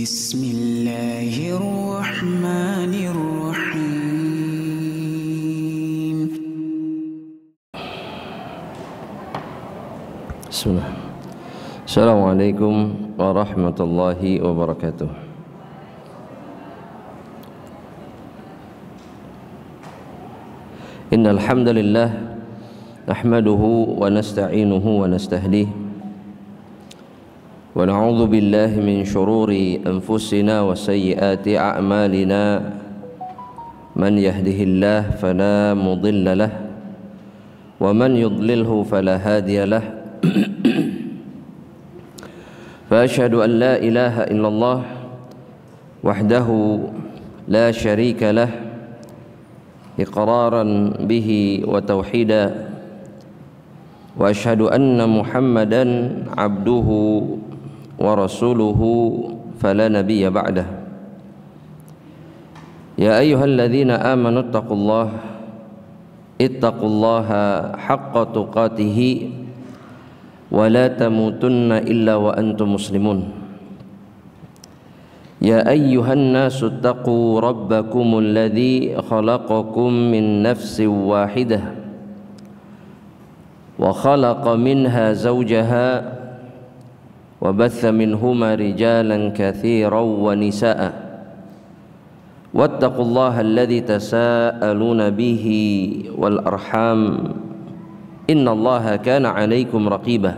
Bismillahirrahmanirrahim. Bismillah. Assalamualaikum warahmatullahi wabarakatuh. Innal hamdalillah nahmaduhu wa nasta'inuhu wa nastahdihi wa na'udzu billahi min shururi anfusina wa sayyiati a'malina. Man yahdihillahu fala mudilla lahu wa man yudlilhu fala hadiya lahu. Fa asyhadu an la ilaha illallah wahdahu la syarika lahu iqraran bihi wa tauhida, wa asyhadu anna Muhammadan abduhu wa rasuluhu fala nabiyya ba'dah. Ya ayyuhalladzina amanu ittaqullaha haqqa tuqatih wa la tamutunna illa wa antum muslimun. Ya ayyuhan nasu ittaqu rabbakumul ladzi khalaqakum min nafsin wahidah wa khalaqa minha zawjaha wa batha minhuma rijalan katsiran wa nisaa'a wattaqullaha alladzi tasaaluna bihi wal arham innallaha kana 'alaikum raqiba.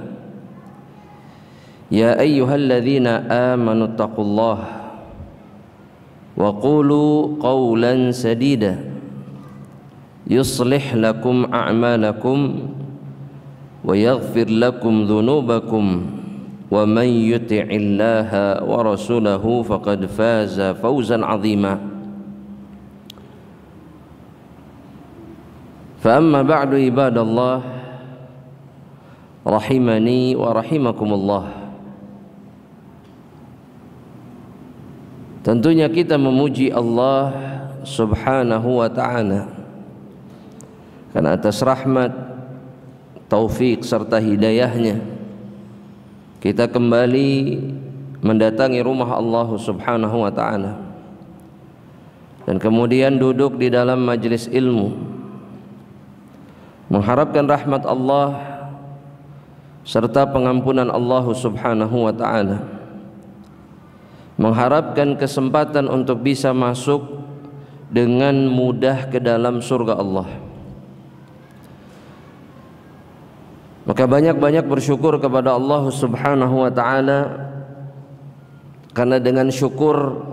Ya ayyuhalladzina amanu ittaqullaha wa qulu qawlan sadida yuslih lakum a'malakum wa yaghfir lakum dhunubakum wa man yuti'illaha wa rasulahu faqad faza fawzan 'azima. Fa amma ba'du ibadallah rahimani wa rahimakumullah. Tentunya kita memuji Allah subhanahu wa ta'ala karena atas rahmat, taufik serta hidayahnya kita kembali mendatangi rumah Allah subhanahu wa ta'ala dan kemudian duduk di dalam majlis ilmu, mengharapkan rahmat Allah serta pengampunan Allah subhanahu wa ta'ala, mengharapkan kesempatan untuk bisa masuk dengan mudah ke dalam surga Allah. Maka banyak-banyak bersyukur kepada Allah subhanahu wa ta'ala, karena dengan syukur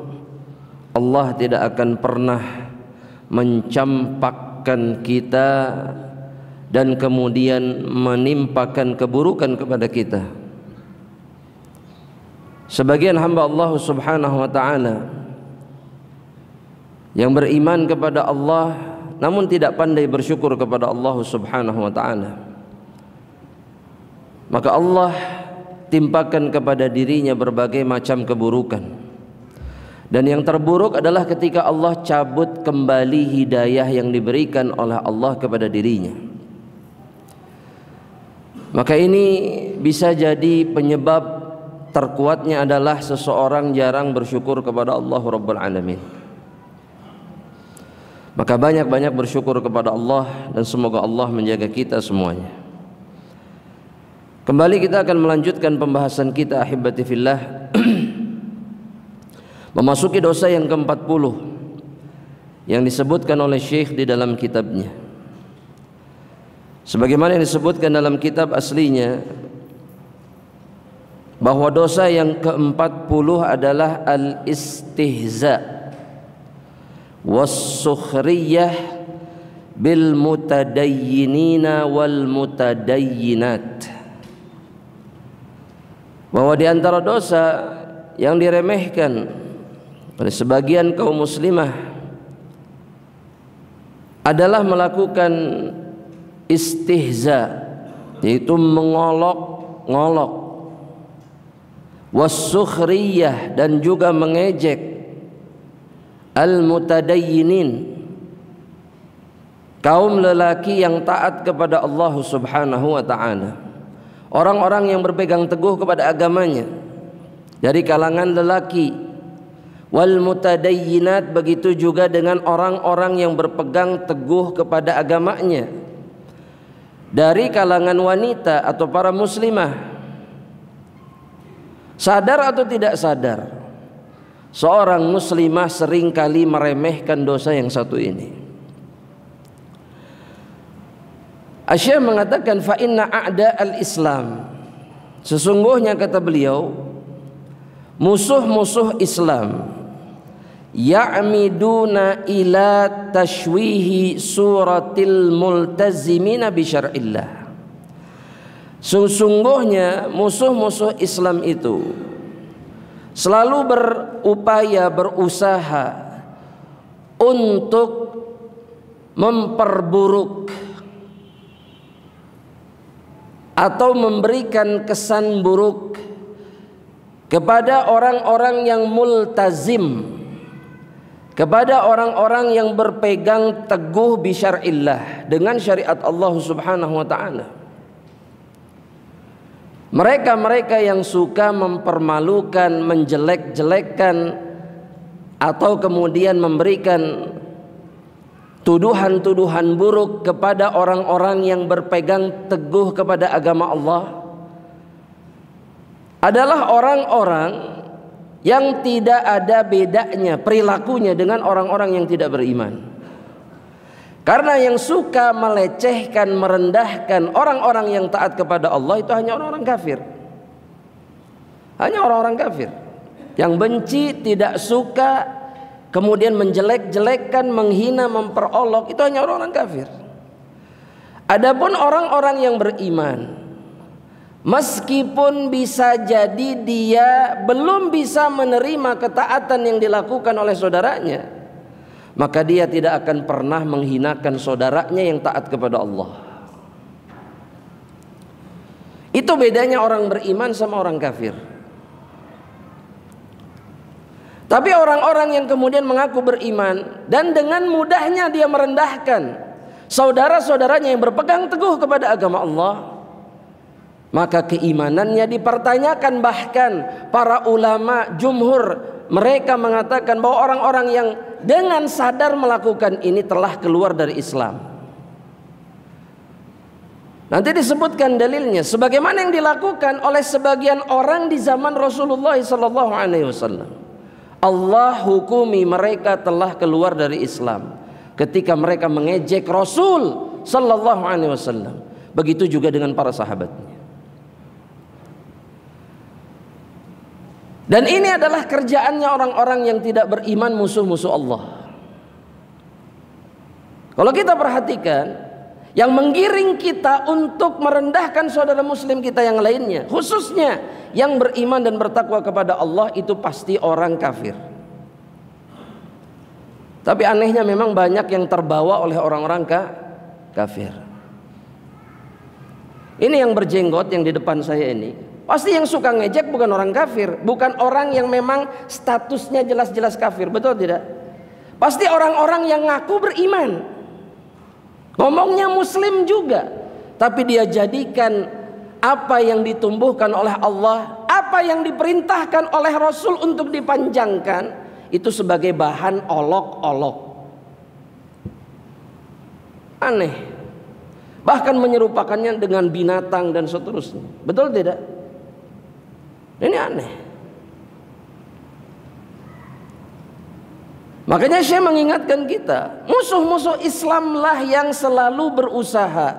Allah tidak akan pernah mencampakkan kita dan kemudian menimpakan keburukan kepada kita. Sebagian hamba Allah subhanahu wa ta'ala yang beriman kepada Allah namun tidak pandai bersyukur kepada Allah subhanahu wa ta'ala, maka Allah timpakan kepada dirinya berbagai macam keburukan. Dan yang terburuk adalah ketika Allah cabut kembali hidayah yang diberikan oleh Allah kepada dirinya. Maka ini bisa jadi penyebab terkuatnya adalah seseorang jarang bersyukur kepada Allah Rabbul Alamin. Maka banyak-banyak bersyukur kepada Allah dan semoga Allah menjaga kita semuanya. Kembali kita akan melanjutkan pembahasan kita ahibati fillah memasuki dosa yang ke-40 yang disebutkan oleh Syekh di dalam kitabnya. Sebagaimana yang disebutkan dalam kitab aslinya bahwa dosa yang ke-40 adalah al-istihza was-sukhriyah bil mutadayyinina wal mutadayyinat. Bahwa di antara dosa yang diremehkan oleh sebagian kaum muslimah adalah melakukan istihza, yaitu mengolok-ngolok, was-sukhriyah dan juga mengejek, al-mutadayyinin, kaum lelaki yang taat kepada Allah subhanahu wa ta'ala, orang-orang yang berpegang teguh kepada agamanya dari kalangan lelaki wal mutadayyinat, begitu juga dengan orang-orang yang berpegang teguh kepada agamanya dari kalangan wanita atau para muslimah. Sadar atau tidak sadar, seorang muslimah seringkali meremehkan dosa yang satu ini. Asy-Syaikh mengatakan fa inna a'da al-Islam, sesungguhnya kata beliau, musuh-musuh Islam ya'miduna ila tashwihi suratil multazimina bi syar'illah. Sesungguhnya musuh-musuh Islam itu selalu berupaya, berusaha untuk memperburuk atau memberikan kesan buruk kepada orang-orang yang multazim, kepada orang-orang yang berpegang teguh bi syar'illah, dengan syariat Allah Subhanahu wa taala. Mereka-mereka yang suka mempermalukan, menjelek-jelekkan, atau kemudian memberikan tuduhan-tuduhan buruk kepada orang-orang yang berpegang teguh kepada agama Allah adalah orang-orang yang tidak ada bedanya perilakunya dengan orang-orang yang tidak beriman. Karena yang suka melecehkan, merendahkan orang-orang yang taat kepada Allah itu hanya orang-orang kafir. Hanya orang-orang kafir yang benci, tidak suka, kemudian menjelek-jelekkan, menghina, memperolok, itu hanya orang-orang kafir. Adapun orang-orang yang beriman, meskipun bisa jadi dia belum bisa menerima ketaatan yang dilakukan oleh saudaranya, maka dia tidak akan pernah menghinakan saudaranya yang taat kepada Allah. Itu bedanya orang beriman sama orang kafir. Tapi orang-orang yang kemudian mengaku beriman dan dengan mudahnya dia merendahkan saudara-saudaranya yang berpegang teguh kepada agama Allah, maka keimanannya dipertanyakan. Bahkan para ulama jumhur mereka mengatakan bahwa orang-orang yang dengan sadar melakukan ini telah keluar dari Islam. Nanti disebutkan dalilnya sebagaimana yang dilakukan oleh sebagian orang di zaman Rasulullah SAW. Allah hukumi mereka telah keluar dari Islam ketika mereka mengejek Rasul sallallahu alaihi wasallam. Begitu juga dengan para sahabatnya. Dan ini adalah kerjaannya orang-orang yang tidak beriman, musuh-musuh Allah. Kalau kita perhatikan, yang menggiring kita untuk merendahkan saudara muslim kita yang lainnya, khususnya yang beriman dan bertakwa kepada Allah, itu pasti orang kafir. Tapi anehnya memang banyak yang terbawa oleh orang-orang kafir. Ini yang berjenggot yang di depan saya ini, pasti yang suka ngejek bukan orang kafir, bukan orang yang memang statusnya jelas-jelas kafir, betul tidak? Pasti orang-orang yang ngaku beriman, ngomongnya muslim juga, tapi dia jadikan apa yang ditumbuhkan oleh Allah, apa yang diperintahkan oleh Rasul untuk dipanjangkan, itu sebagai bahan olok-olok. Aneh. Bahkan menyerupakannya dengan binatang dan seterusnya. Betul tidak? Ini aneh. Makanya saya mengingatkan kita, musuh-musuh Islamlah yang selalu berusaha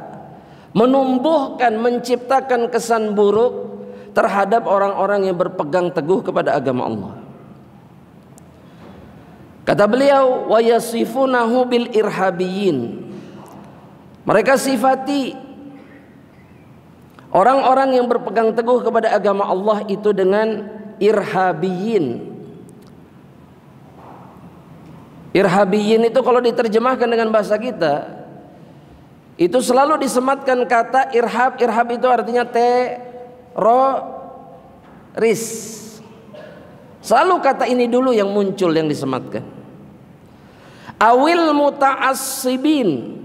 menumbuhkan, menciptakan kesan buruk terhadap orang-orang yang berpegang teguh kepada agama Allah. Kata beliau, wa yasifunahu bil irhabiyyin. Mereka sifati orang-orang yang berpegang teguh kepada agama Allah itu dengan irhabiyyin. Irhabiyyin itu kalau diterjemahkan dengan bahasa kita, itu selalu disematkan kata irhab. Irhab itu artinya teroris. Selalu kata ini dulu yang muncul, yang disematkan. Awil muta'assibin,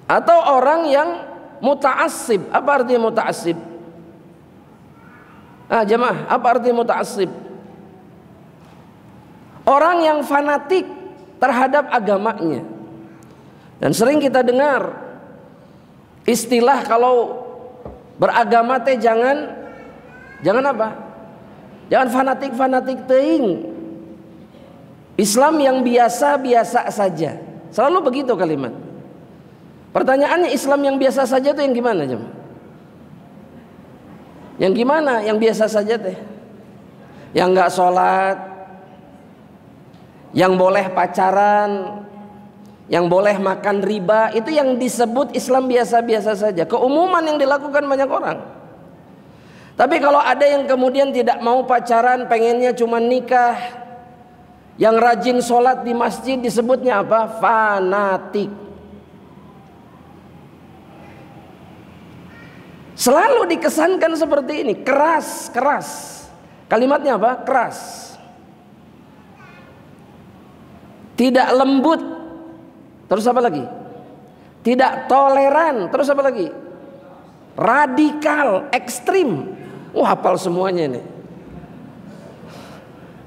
atau orang yang muta'assib. Apa artinya muta'assib? Jemaah, apa artinya muta'assib? orang yang fanatik terhadap agamanya. Dan sering kita dengar istilah kalau beragama teh jangan apa? Jangan fanatik teuing. Islam yang biasa-biasa saja. Selalu begitu kalimat. Pertanyaannya, Islam yang biasa saja itu yang gimana, Jam? Yang gimana? Yang biasa saja teh? Yang enggak sholat, yang boleh pacaran, yang boleh makan riba, itu yang disebut Islam biasa-biasa saja. Keumuman yang dilakukan banyak orang. Tapi kalau ada yang kemudian tidak mau pacaran, pengennya cuma nikah, yang rajin sholat di masjid, disebutnya apa? Fanatik. Selalu dikesankan seperti ini, keras. Kalimatnya apa? Keras. Tidak lembut. Terus apa lagi? Tidak toleran. Terus apa lagi? Radikal, ekstrim. Hafal semuanya nih.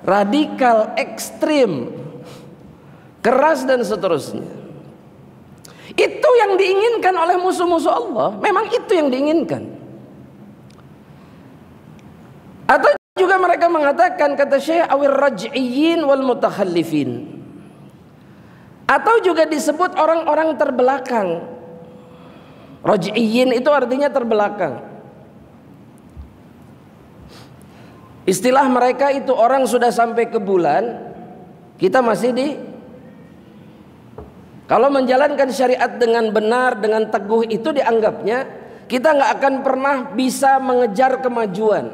Radikal, ekstrim, keras dan seterusnya. Itu yang diinginkan oleh musuh-musuh Allah. Memang itu yang diinginkan. Atau juga mereka mengatakan, kata Syekh, awir raj'iyyin wal mutakhallifin. Atau juga disebut orang-orang terbelakang. Raj'iyyin itu artinya terbelakang. Istilah mereka itu orang sudah sampai ke bulan, kita masih di. Kalau menjalankan syariat dengan benar, dengan teguh, itu dianggapnya kita nggak akan pernah bisa mengejar kemajuan.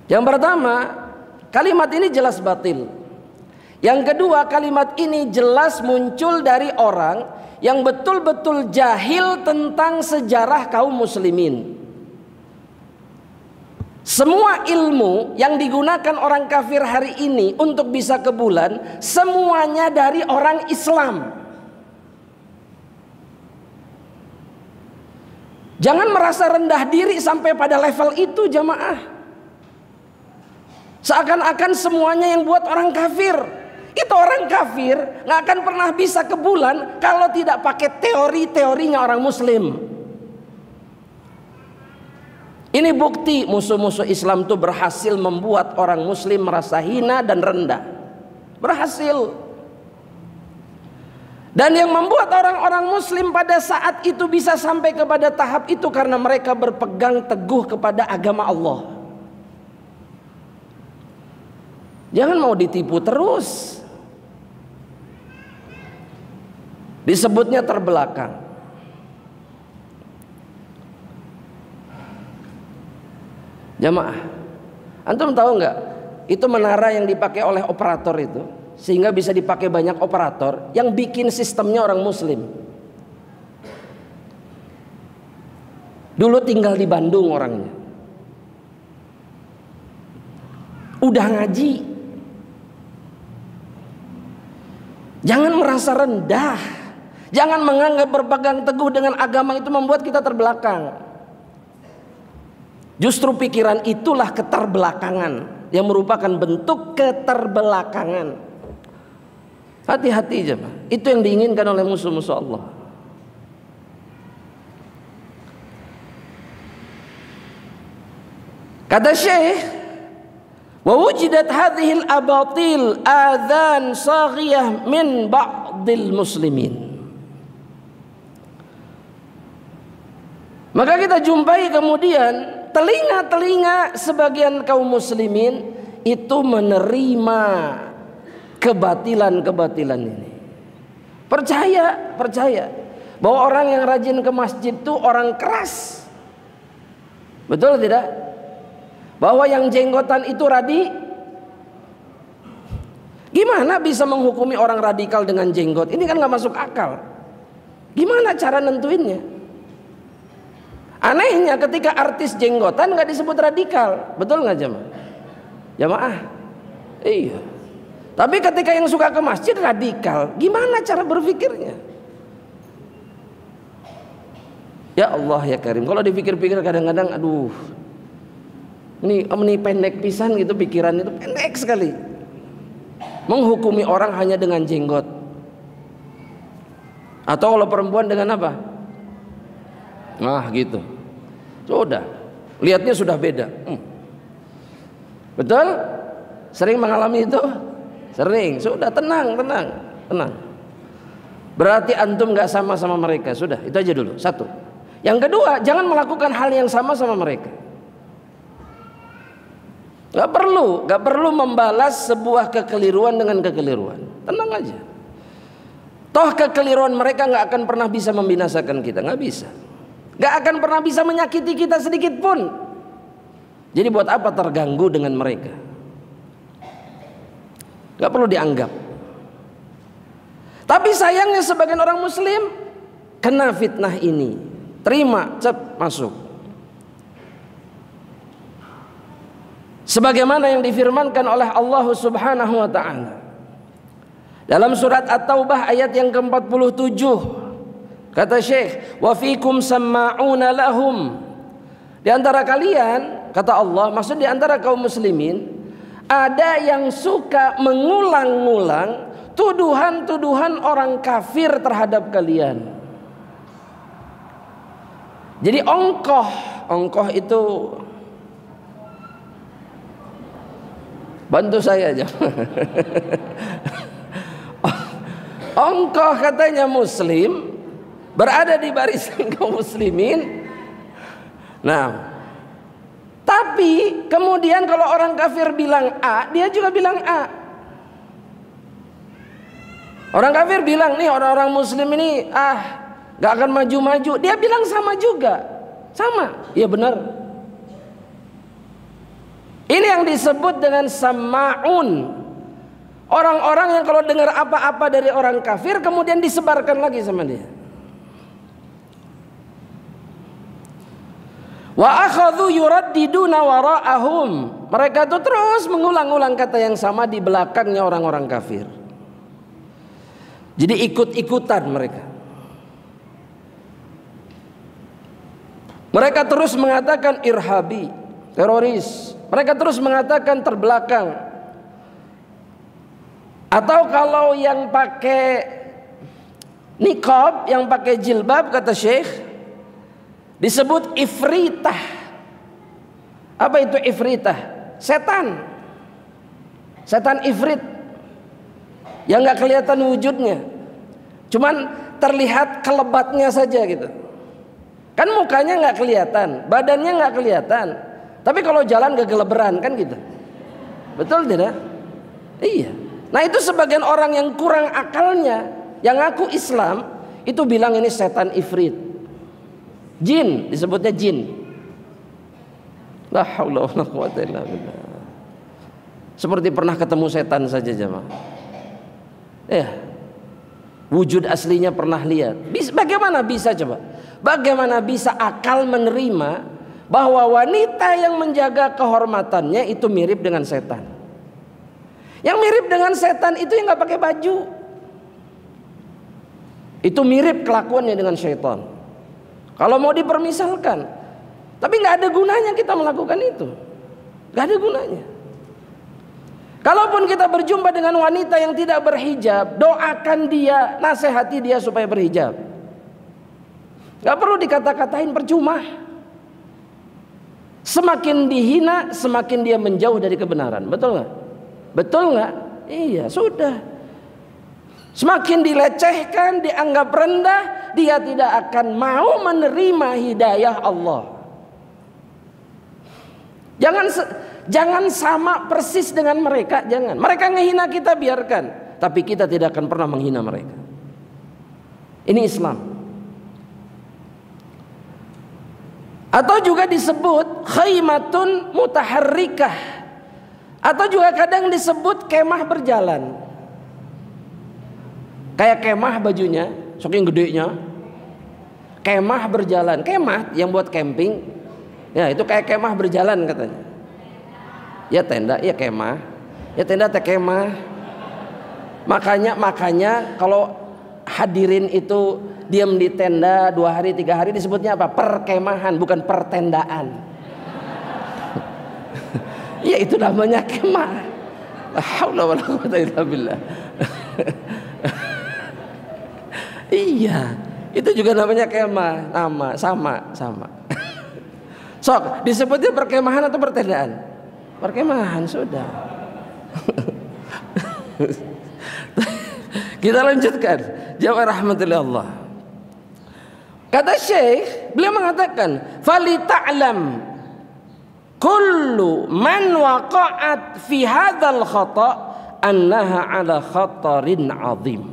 Yang pertama, kalimat ini jelas batil. Yang kedua, kalimat ini jelas muncul dari orang yang betul-betul jahil tentang sejarah kaum muslimin. Semua ilmu yang digunakan orang kafir hari ini untuk bisa ke bulan, semuanya dari orang Islam. Jangan merasa rendah diri sampai pada level itu, jamaah. Seakan-akan semuanya yang buat orang kafir. Itu orang kafir gak akan pernah bisa ke bulan kalau tidak pakai teori-teorinya orang muslim. Ini bukti musuh-musuh Islam itu berhasil membuat orang muslim merasa hina dan rendah. Berhasil. Dan yang membuat orang-orang muslim pada saat itu bisa sampai kepada tahap itu karena mereka berpegang teguh kepada agama Allah. Jangan mau ditipu terus. Disebutnya terbelakang. Jamaah, antum tahu nggak? Itu menara yang dipakai oleh operator itu, sehingga bisa dipakai banyak operator. Yang bikin sistemnya orang muslim. Dulu tinggal di Bandung orangnya, udah ngaji. Jangan merasa rendah. Jangan menganggap berpegang teguh dengan agama itu membuat kita terbelakang. Justru pikiran itulah keterbelakangan, yang merupakan bentuk keterbelakangan. Hati-hati jemaah. Itu yang diinginkan oleh musuh-musuh Allah. Kata Syekh, wa wujidat hadhil abatil adhan saghiyah min ba'dil muslimin. Maka kita jumpai kemudian telinga-telinga sebagian kaum muslimin itu menerima kebatilan-kebatilan ini. Percaya bahwa orang yang rajin ke masjid itu orang keras. Betul tidak? Bahwa yang jenggotan itu Gimana bisa menghukumi orang radikal dengan jenggot? Ini kan gak masuk akal. Gimana cara nentuinnya? Anehnya ketika artis jenggotan gak disebut radikal. Betul gak jamaah? Iya. Tapi ketika yang suka ke masjid radikal. Gimana cara berpikirnya? Ya Allah ya Karim. Kalau dipikir-pikir kadang-kadang aduh. Ini pendek pisan gitu, pikiran itu pendek sekali. Menghukumi orang hanya dengan jenggot. Atau kalau perempuan dengan apa? Nah gitu. Sudah, lihatnya sudah beda. Betul? Sering mengalami itu? Sering. Sudah, tenang. Berarti antum gak sama mereka. Sudah, itu aja dulu. Satu. Yang kedua, jangan melakukan hal yang sama mereka. Gak perlu membalas sebuah kekeliruan dengan kekeliruan. Tenang aja. Toh kekeliruan mereka gak akan pernah bisa membinasakan kita. Gak bisa. Gak akan pernah bisa menyakiti kita sedikit pun. Jadi buat apa terganggu dengan mereka? Gak perlu dianggap. Tapi sayangnya sebagian orang muslim kena fitnah ini. Terima, masuk. Sebagaimana yang difirmankan oleh Allah Subhanahu wa taala dalam surat At-Taubah ayat yang ke-47, kata Syekh, wa fikum samma'una lahum. Di antara kalian, kata Allah, maksud di antara kaum muslimin, ada yang suka mengulang-ulang tuduhan-tuduhan orang kafir terhadap kalian. Jadi ongkoh itu, bantu saya aja. Ongkoh katanya muslim berada di barisan kaum muslimin. Nah, tapi kemudian kalau orang kafir bilang A, dia juga bilang A. Orang kafir bilang nih orang-orang muslim ini gak akan maju-maju, dia bilang sama juga. Sama, iya benar. Ini yang disebut dengan sama'un. Orang-orang yang kalau dengar apa-apa dari orang kafir kemudian disebarkan lagi sama dia. Wa akhadhu yuraddiduna wara'ahum. Mereka tuh terus mengulang-ulang kata yang sama di belakangnya orang-orang kafir. Jadi ikut-ikutan mereka. Mereka terus mengatakan irhabi, teroris. Mereka terus mengatakan terbelakang. Atau kalau yang pakai niqab, yang pakai jilbab, kata Syekh, disebut ifritah. Apa itu ifritah? Setan. Setan ifrit. Yang gak kelihatan wujudnya, cuman terlihat kelebatnya saja gitu. Kan mukanya gak kelihatan, badannya gak kelihatan, tapi kalau jalan gegeleberan kan gitu. Betul tidak? Iya. Nah itu sebagian orang yang kurang akalnya, yang ngaku Islam, itu bilang ini setan ifrit. Jin, disebutnya jin. La haula wala quwwata illa billah. Seperti pernah ketemu setan saja jemaah. Wujud aslinya pernah lihat. Bagaimana bisa coba? Bagaimana bisa akal menerima bahwa wanita yang menjaga kehormatannya itu mirip dengan setan? Yang mirip dengan setan itu yang gak pakai baju. Itu mirip kelakuannya dengan syaitan. Kalau mau dipermisalkan. Tapi gak ada gunanya kita melakukan itu. Gak ada gunanya. Kalaupun kita berjumpa dengan wanita yang tidak berhijab, doakan dia, nasihati dia supaya berhijab. Gak perlu dikata-katain, percuma. Semakin dihina, semakin dia menjauh dari kebenaran. Betul gak? Betul gak? Iya, sudah. Semakin dilecehkan, dianggap rendah, dia tidak akan mau menerima hidayah Allah. Jangan sama persis dengan mereka, jangan. Mereka ngehina kita, biarkan. Tapi kita tidak akan pernah menghina mereka. Ini Islam. Atau juga disebut khaymatun mutaharrikah. Atau juga kadang disebut kemah berjalan. Kayak kemah bajunya, saking gedenya. Kemah berjalan. Kemah yang buat camping. Ya itu kayak kemah berjalan katanya. Ya tenda, ya kemah. Ya tenda teh kemah. Makanya kalau hadirin itu diam di tenda 2 hari 3 hari disebutnya apa? Perkemahan, bukan pertendaan. Ya itu namanya kemah. La haula wala quwwata illa billah. Iya, itu juga namanya kemah, sama. Sok, disebutnya perkemahan atau pertendaan? Perkemahan sudah. Kita lanjutkan. Jawab rahmatullah Allah. Kata Syekh, beliau mengatakan, "Fali ta'lam kullu man waqa'at fi hadzal khata' annaha 'ala khatarin 'azim."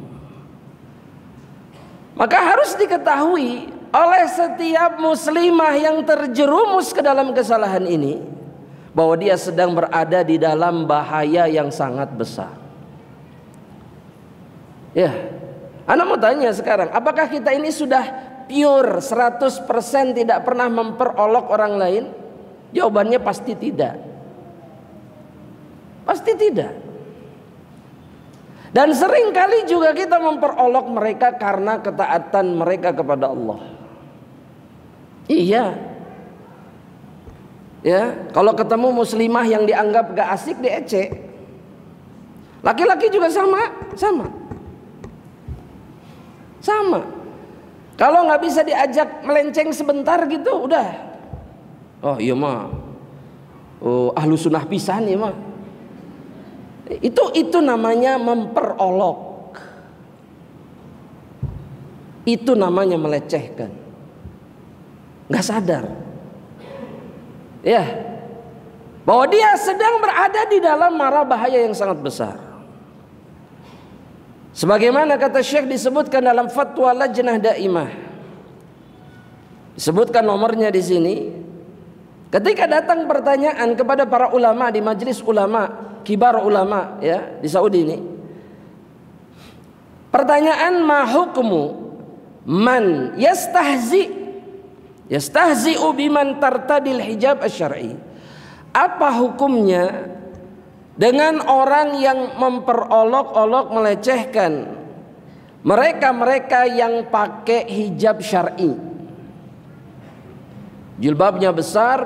Maka harus diketahui oleh setiap muslimah yang terjerumus ke dalam kesalahan ini bahwa dia sedang berada di dalam bahaya yang sangat besar. Ya, Anda mau tanya sekarang, apakah kita ini sudah pure 100% tidak pernah memperolok orang lain? Jawabannya pasti tidak. Pasti tidak. Dan seringkali juga kita memperolok mereka karena ketaatan mereka kepada Allah. Iya. Ya, kalau ketemu muslimah yang dianggap gak asik, diecek. Laki-laki juga sama. Kalau nggak bisa diajak melenceng sebentar gitu, udah. Oh iya mah, ahlu sunnah pisan ya mah. Itu namanya memperolok. Itu namanya melecehkan. Nggak sadar. Ya, bahwa dia sedang berada di dalam mara bahaya yang sangat besar. Sebagaimana kata Syekh disebutkan dalam Fatwa Lajnah Daimah. Disebutkan nomornya di sini. Ketika datang pertanyaan kepada para ulama di majelis ulama, kibar ulama ya di Saudi ini. Pertanyaan, ma hukmu man yastahzi'u biman tartadil hijab asy-syar'i. Apa hukumnya dengan orang yang memperolok-olok, melecehkan mereka-mereka yang pakai hijab syar'i, jilbabnya besar,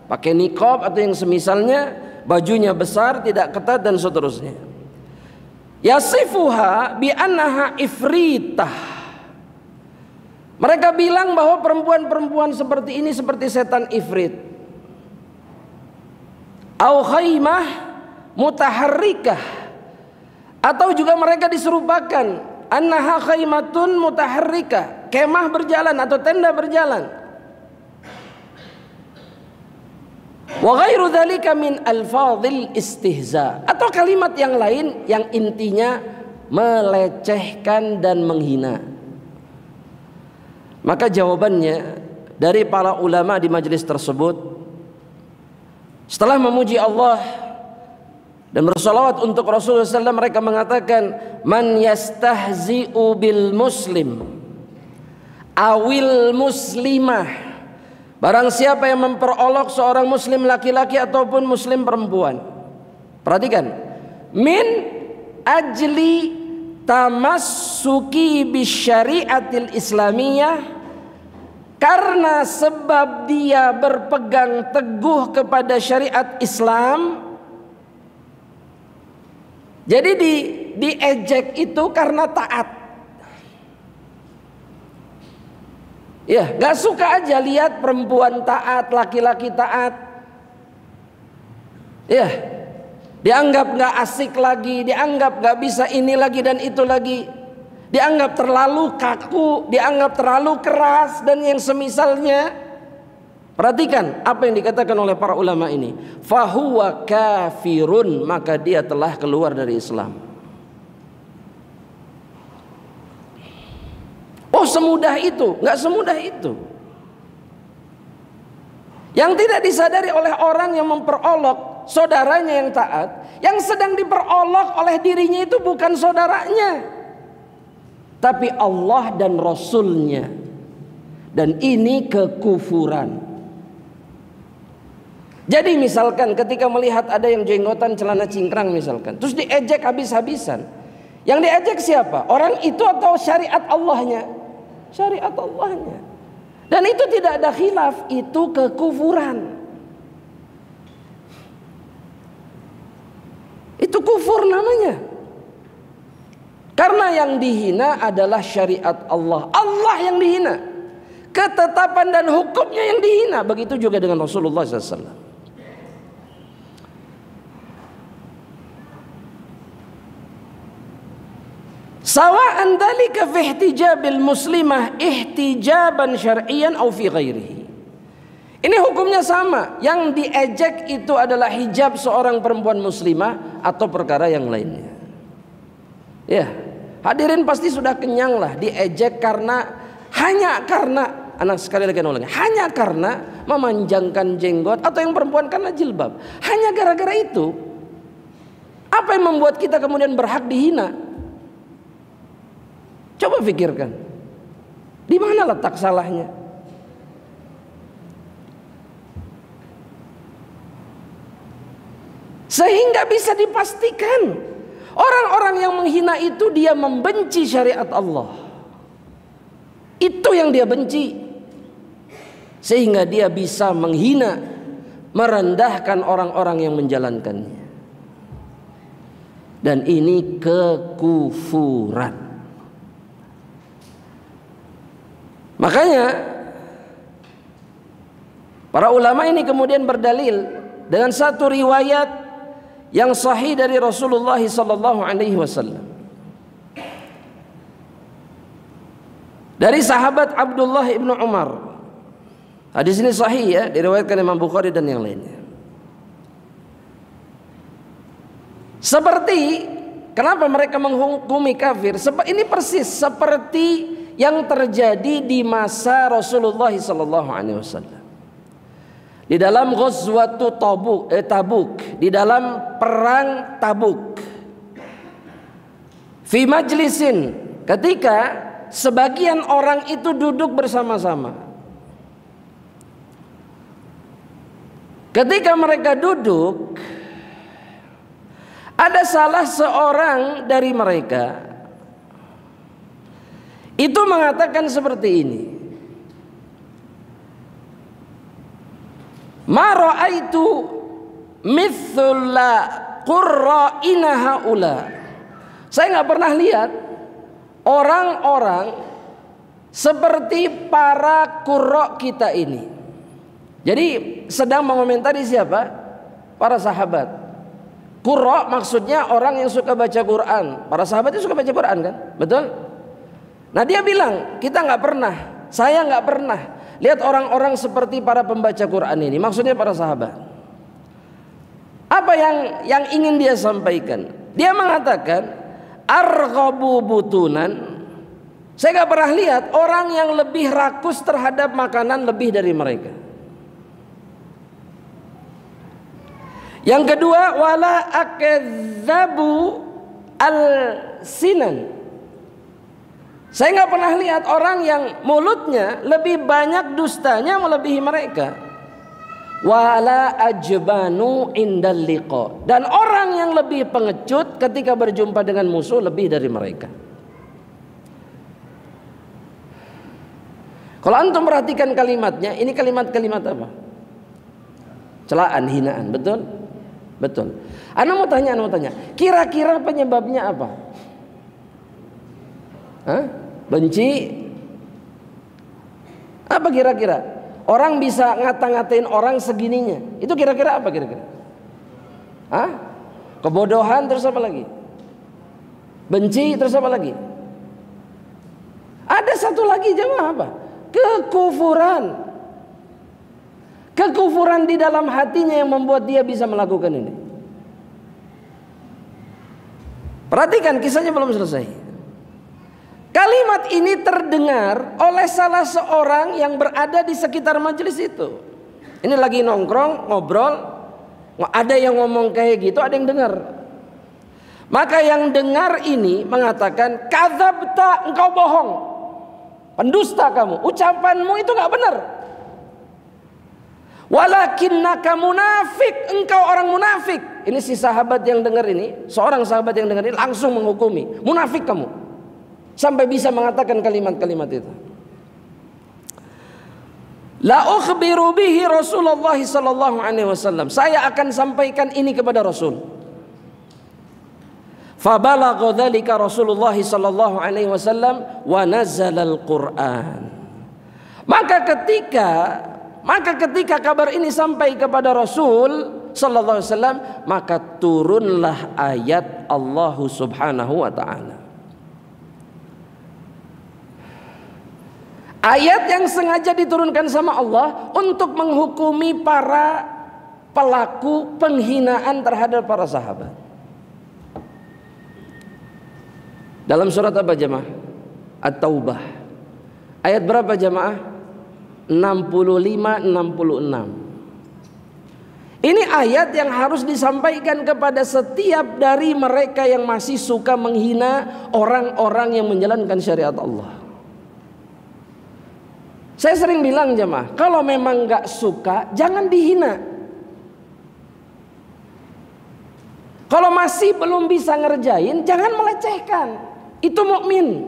pakai niqab atau yang semisalnya, bajunya besar, tidak ketat dan seterusnya. Yasifuha bi annaha ifritah. Mereka bilang bahwa perempuan-perempuan seperti ini seperti setan ifrit. Au khaymah mutaharrikah, atau juga mereka diserupakan annaha khaymatun mutaharrikah, kemah berjalan atau tenda berjalan. Wa ghairu dzalika min alfadhil istihza, atau kalimat yang lain yang intinya melecehkan dan menghina. Maka jawabannya dari para ulama di majelis tersebut, setelah memuji Allah dan bersalawat untuk Rasulullah SAW, mereka mengatakan, man yastahzi'u bil muslim awil muslimah, barang siapa yang memperolok seorang muslim laki-laki ataupun muslim perempuan. Perhatikan, min ajli tamassuki bisyariatil islamiyah, karena sebab dia berpegang teguh kepada syariat Islam. Jadi diejek itu karena taat. Ya, gak suka aja lihat perempuan taat, laki-laki taat. Ya, dianggap gak asik lagi, dianggap gak bisa ini lagi dan itu lagi, dianggap terlalu kaku, dianggap terlalu keras dan yang semisalnya. Perhatikan apa yang dikatakan oleh para ulama ini. Fahuwa kafirun, maka dia telah keluar dari Islam. Oh semudah itu? Nggak semudah itu. Yang tidak disadari oleh orang yang memperolok saudaranya yang taat, yang sedang diperolok oleh dirinya itu bukan saudaranya, tapi Allah dan Rasulnya. Dan ini kekufuran. Jadi misalkan ketika melihat ada yang jenggotan celana cingkrang misalkan, terus diejek habis-habisan. Yang diejek siapa? Orang itu atau syariat Allahnya? Syariat Allahnya. Dan itu tidak ada khilaf, itu kekufuran. Itu kufur namanya. Karena yang dihina adalah syariat Allah. Allah yang dihina. Ketetapan dan hukumnya yang dihina. Begitu juga dengan Rasulullah SAW. Sawa'an dzalika fi ihtijabil muslimah ihtijaban syar'iyyan aw fi ghairihi. Ini hukumnya sama. Yang diejek itu adalah hijab seorang perempuan muslimah atau perkara yang lainnya. Ya, hadirin pasti sudah kenyang lah diejek hanya karena anak sekali lagi nolangnya, hanya karena memanjangkan jenggot atau yang perempuan karena jilbab. Hanya gara-gara itu. Apa yang membuat kita kemudian berhak dihina? Coba pikirkan. Di mana letak salahnya? Sehingga bisa dipastikan orang-orang yang menghina itu dia membenci syariat Allah. Itu yang dia benci. Sehingga dia bisa menghina, merendahkan orang-orang yang menjalankannya. Dan ini kekufuran. Makanya para ulama ini kemudian berdalil dengan satu riwayat yang sahih dari Rasulullah sallallahu alaihi wasallam. Dari sahabat Abdullah ibnu Umar. Hadis ini sahih ya, diriwayatkan Imam Bukhari dan yang lainnya. Seperti kenapa mereka menghukumi kafir? Ini persis seperti yang terjadi di masa Rasulullah sallallahu alaihi wasallam. Di dalam Ghazwatu Tabuk, di dalam perang Tabuk. Fi majlisin, ketika sebagian orang itu duduk bersama-sama. Ketika mereka duduk, ada salah seorang dari mereka itu mengatakan seperti ini. Ma ra'aitu mithla qurra'ina haula. Saya nggak pernah lihat orang-orang seperti para qurra kita ini. Jadi sedang mengomentari siapa? Para sahabat. Qurra maksudnya orang yang suka baca Quran. Para sahabat itu suka baca Quran kan? Betul? Nah dia bilang, kita nggak pernah, saya nggak pernah lihat orang-orang seperti para pembaca Quran ini. Maksudnya para sahabat. Apa yang ingin dia sampaikan? Dia mengatakan arghabu butunan. Saya nggak pernah lihat orang yang lebih rakus terhadap makanan lebih dari mereka. Yang kedua, wala akadzabu al-sinan. Saya nggak pernah lihat orang yang mulutnya lebih banyak dustanya melebihi mereka. Wala ajbanu indal liqa. Dan orang yang lebih pengecut ketika berjumpa dengan musuh lebih dari mereka. Kalau antum perhatikan kalimatnya, ini kalimat-kalimat apa? Celaan, hinaan, betul? Betul. Ana mau tanya, kira-kira penyebabnya apa? Hah? Benci? Apa kira-kira? Orang bisa ngata-ngatain orang segininya. Itu kira-kira apa kira-kira? Hah? Kebodohan terus apa lagi? Benci terus apa lagi? Ada satu lagi jemaah apa? Kekufuran. Kekufuran di dalam hatinya yang membuat dia bisa melakukan ini. Perhatikan, kisahnya belum selesai. Kalimat ini terdengar oleh salah seorang yang berada di sekitar majelis itu. Ini lagi nongkrong, ngobrol, ada yang ngomong kayak gitu, ada yang dengar. Maka yang dengar ini mengatakan, kadzabta, engkau bohong, pendusta kamu, ucapanmu itu nggak benar. Walakinnaka munafik, engkau orang munafik. Ini si sahabat yang dengar ini, seorang sahabat yang dengar ini langsung menghukumi, munafik kamu. Sampai bisa mengatakan kalimat-kalimat itu. La ukhbiru bihi Rasulullah sallallahu alaihi wasallam. Saya akan sampaikan ini kepada Rasul. Fabalagha dzalika Rasulullah sallallahu alaihi wasallam wa nazzalal Qur'an. Maka ketika kabar ini sampai kepada Rasul sallallahu alaihi wasallam, maka turunlah ayat Allah Subhanahu wa taala. Ayat yang sengaja diturunkan sama Allah untuk menghukumi para pelaku penghinaan terhadap para sahabat. Dalam surat apa jemaah? At-Taubah. Ayat berapa jemaah? 65-66. Ini ayat yang harus disampaikan kepada setiap dari mereka yang masih suka menghina orang-orang yang menjalankan syariat Allah. Saya sering bilang jemaah, kalau memang gak suka jangan dihina. Kalau masih belum bisa ngerjain jangan melecehkan. Itu mukmin.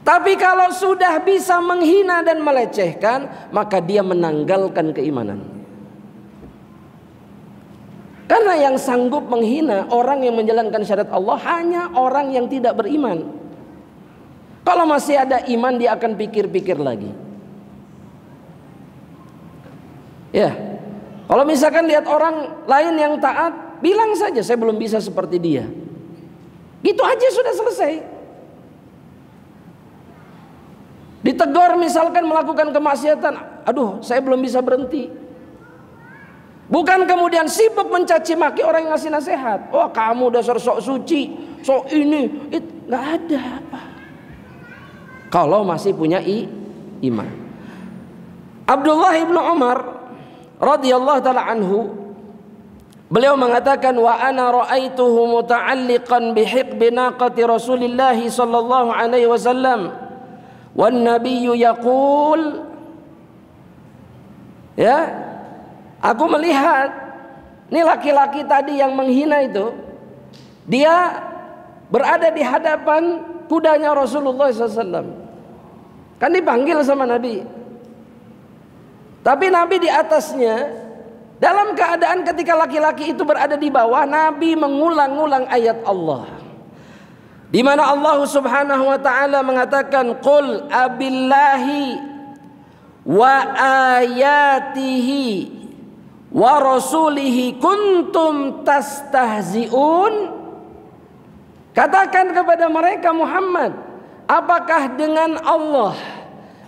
Tapi kalau sudah bisa menghina dan melecehkan, maka dia menanggalkan keimanan. Karena yang sanggup menghina orang yang menjalankan syariat Allah hanya orang yang tidak beriman. Kalau masih ada iman, dia akan pikir-pikir lagi. Ya, kalau misalkan lihat orang lain yang taat, bilang saja saya belum bisa seperti dia. Gitu aja sudah selesai. Ditegur misalkan melakukan kemaksiatan, aduh saya belum bisa berhenti. Bukan kemudian sibuk mencaci maki orang yang ngasih nasihat. Oh kamu dasar sok suci, sok ini, nggak ada apa. Kalau masih punya iman. Abdullah ibnu Umar radhiyallahu taala anhu, beliau mengatakan, wa ana ra'aituhu muta'alliqan bihiqbi naqati Rasulillah sallallahu alaihi wasallam wan nabiyyu yaqul, ya, aku melihat ini laki-laki tadi yang menghina itu, dia berada di hadapan kudanya Rasulullah SAW. Kan dipanggil sama Nabi, tapi Nabi di atasnya. Dalam keadaan ketika laki-laki itu berada di bawah, Nabi mengulang-ulang ayat Allah, di mana Allah Subhanahu wa taala mengatakan, qul abillahi wa ayatihi wa rasulihi kuntum tastahzi'un. Katakan kepada mereka Muhammad, apakah dengan Allah,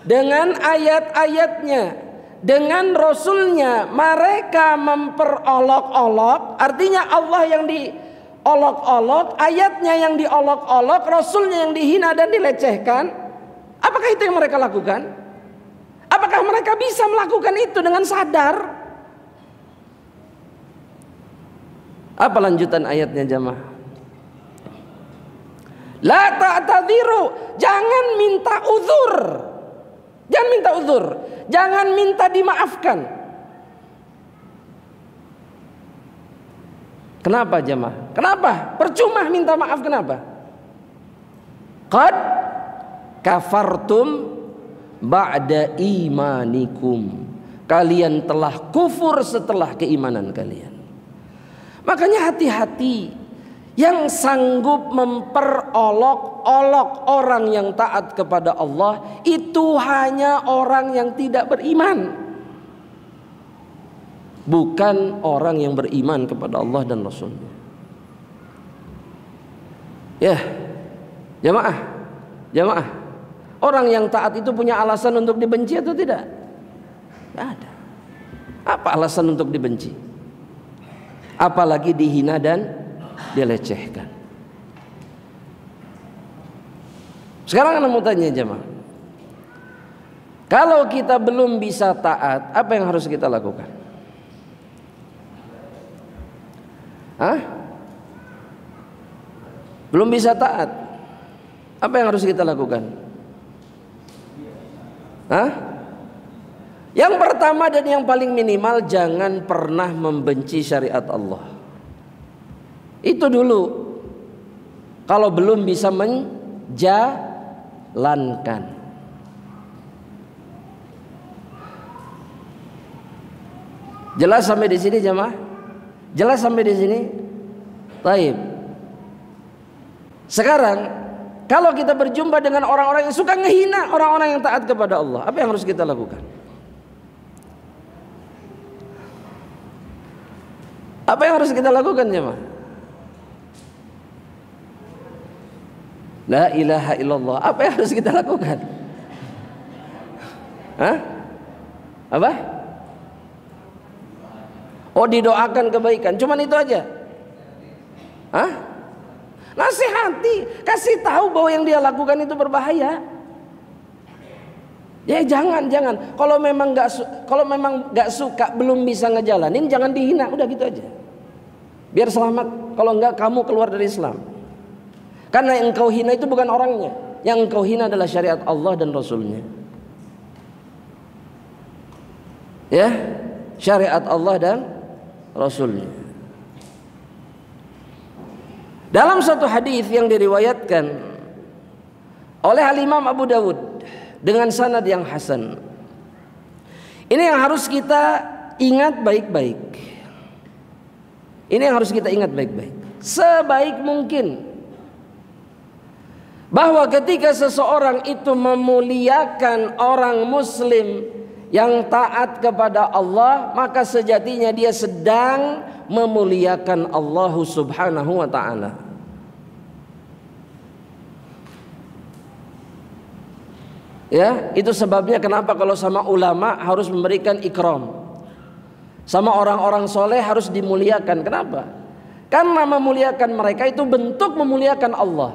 dengan ayat-ayatnya, dengan Rasulnya mereka memperolok-olok? Artinya Allah yang diolok-olok, ayatnya yang diolok-olok, Rasulnya yang dihina dan dilecehkan. Apakah itu yang mereka lakukan? Apakah mereka bisa melakukan itu dengan sadar? Apa lanjutan ayatnya jamaah? La ta'tadhiru, jangan minta uzur. Jangan minta uzur, jangan minta dimaafkan. Kenapa jemaah? Kenapa? Percuma minta maaf, kenapa? Qad kafartum ba'da imanikum. Kalian telah kufur setelah keimanan kalian. Makanya hati-hati. Yang sanggup memperolok-olok orang yang taat kepada Allah itu hanya orang yang tidak beriman, bukan orang yang beriman kepada Allah dan Rasulnya. Ya, jamaah, orang yang taat itu punya alasan untuk dibenci atau tidak? Tidak ada. Apa alasan untuk dibenci? Apalagi dihina dan dilecehkan. Sekarang saya mau tanya jemaah, kalau kita belum bisa taat, apa yang harus kita lakukan? Belum bisa taat, apa yang harus kita lakukan? Yang pertama dan yang paling minimal, jangan pernah membenci syariat Allah. Itu dulu. Kalau belum bisa menjalankan. Jelas sampai di sini jemaah? Jelas sampai di sini? Taib. Sekarang kalau kita berjumpa dengan orang-orang yang suka ngehina orang-orang yang taat kepada Allah, apa yang harus kita lakukan? Apa yang harus kita lakukan, jemaah? La ilaha illallah. Apa yang harus kita lakukan? Hah? Apa? Oh, didoakan kebaikan. Cuman itu aja. Hah? Nasihati, kasih tahu bahwa yang dia lakukan itu berbahaya. Ya jangan. Kalau memang nggak suka, belum bisa ngejalanin, jangan dihina. Udah gitu aja. Biar selamat. Kalau enggak, kamu keluar dari Islam. Karena yang engkau hina itu bukan orangnya. Yang engkau hina adalah syariat Allah dan Rasulnya. Ya, syariat Allah dan Rasulnya. Dalam satu hadis yang diriwayatkan oleh Al-Imam Abu Dawud dengan sanad yang hasan, ini yang harus kita ingat baik-baik. Ini yang harus kita ingat baik-baik. Sebaik mungkin bahwa ketika seseorang itu memuliakan orang muslim yang taat kepada Allah, maka sejatinya dia sedang memuliakan Allah Subhanahu wa ta'ala. Ya, itu sebabnya kenapa kalau sama ulama harus memberikan ikram, sama orang-orang soleh harus dimuliakan. Kenapa? Karena memuliakan mereka itu bentuk memuliakan Allah.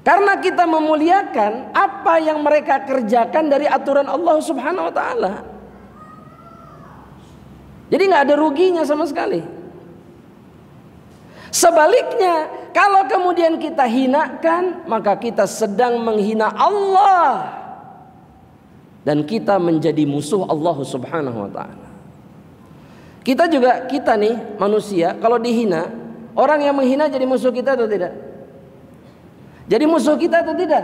Karena kita memuliakan apa yang mereka kerjakan dari aturan Allah Subhanahu wa ta'ala. Jadi nggak ada ruginya sama sekali. Sebaliknya, kalau kemudian kita hinakan, maka kita sedang menghina Allah dan kita menjadi musuh Allah Subhanahu wa ta'ala. Kita nih manusia, kalau dihina, orang yang menghina jadi musuh kita atau tidak? Jadi musuh kita atau tidak?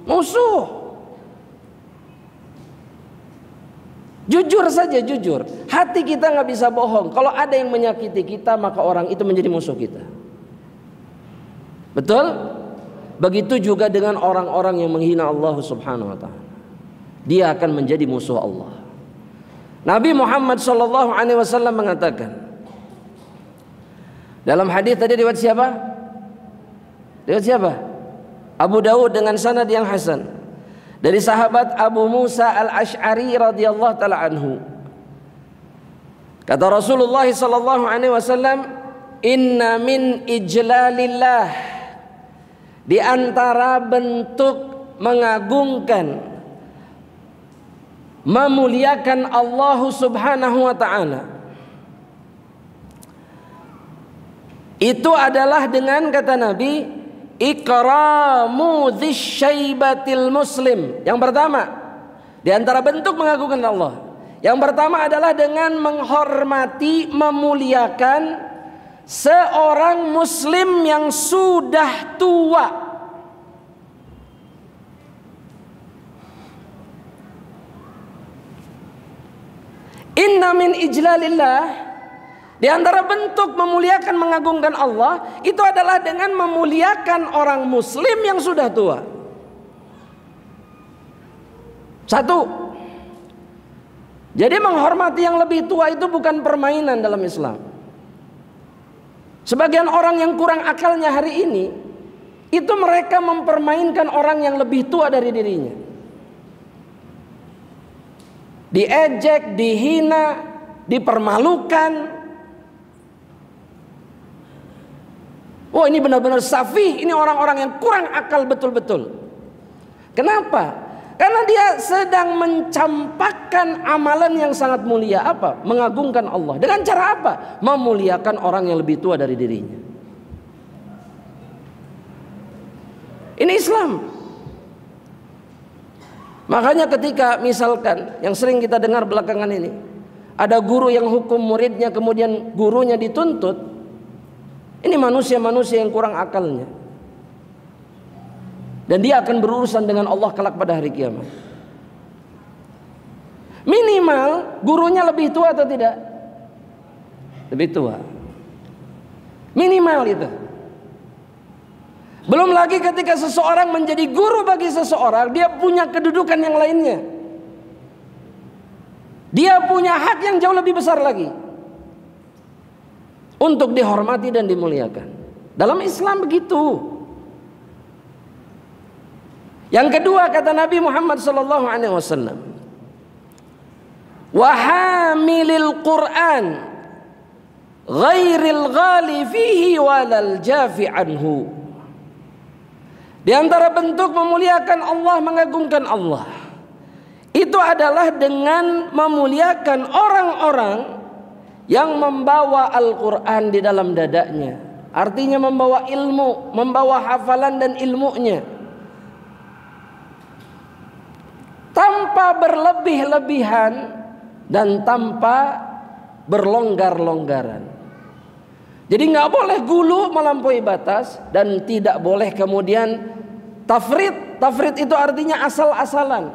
Musuh. Jujur saja, jujur. Hati kita nggak bisa bohong. Kalau ada yang menyakiti kita, maka orang itu menjadi musuh kita. Betul? Begitu juga dengan orang-orang yang menghina Allah Subhanahu wa ta'ala. Dia akan menjadi musuh Allah. Nabi Muhammad SAW mengatakan dalam hadis tadi, riwayat siapa? Riwayat siapa? Abu Dawud dengan sanad yang hasan, dari sahabat Abu Musa al-Ash'ari radhiyallahu taala anhu. Kata Rasulullah sallallahu alaihi wasallam, "Inna min ijlalillah," di antara bentuk mengagungkan, memuliakan Allah Subhanahu wa ta'ala, itu adalah dengan, kata Nabi, ikramu dzisyaibatil muslim. Yang pertama, di antara bentuk mengagungkan Allah, yang pertama adalah dengan menghormati, memuliakan seorang muslim yang sudah tua. Inna min ijlalillah, di antara bentuk memuliakan, mengagungkan Allah, itu adalah dengan memuliakan orang muslim yang sudah tua. Satu. Jadi menghormati yang lebih tua itu bukan permainan dalam Islam. Sebagian orang yang kurang akalnya hari ini, itu mereka mempermainkan orang yang lebih tua dari dirinya. Diejek, dihina, dipermalukan. Oh, ini benar-benar safih, ini orang-orang yang kurang akal betul-betul. Kenapa? Karena dia sedang mencampakkan amalan yang sangat mulia. Apa? Mengagungkan Allah. Dengan cara apa? Memuliakan orang yang lebih tua dari dirinya. Ini Islam. Makanya ketika misalkan yang sering kita dengar belakangan ini, ada guru yang hukum muridnya, kemudian gurunya dituntut. Ini manusia-manusia yang kurang akalnya, dan dia akan berurusan dengan Allah kelak pada hari kiamat. Minimal gurunya lebih tua atau tidak? Lebih tua. Minimal itu. Belum lagi ketika seseorang menjadi guru bagi seseorang, dia punya kedudukan yang lainnya. Dia punya hak yang jauh lebih besar lagi untuk dihormati dan dimuliakan. Dalam Islam begitu. Yang kedua kata Nabi Muhammad SAW, wa hamilil Qur'an ghairil ghali fihi walal jafi anhu. Di antara bentuk memuliakan Allah, mengagungkan Allah, itu adalah dengan memuliakan orang-orang yang membawa Al-Quran di dalam dadanya. Artinya membawa ilmu, membawa hafalan dan ilmunya, tanpa berlebih-lebihan dan tanpa berlonggar-longgaran. Jadi nggak boleh gulu melampaui batas dan tidak boleh kemudian tafrid. Tafrid itu artinya asal-asalan.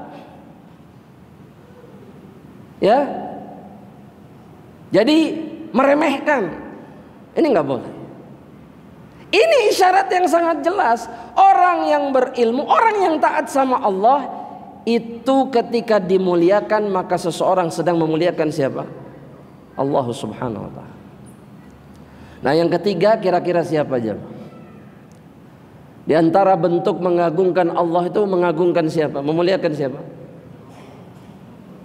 Ya. Jadi meremehkan. Ini nggak boleh. Ini isyarat yang sangat jelas. Orang yang berilmu, orang yang taat sama Allah, itu ketika dimuliakan maka seseorang sedang memuliakan siapa? Allah Subhanahu wa ta'ala. Nah, yang ketiga kira-kira siapa aja? Di antara bentuk mengagungkan Allah itu mengagungkan siapa? Memuliakan siapa?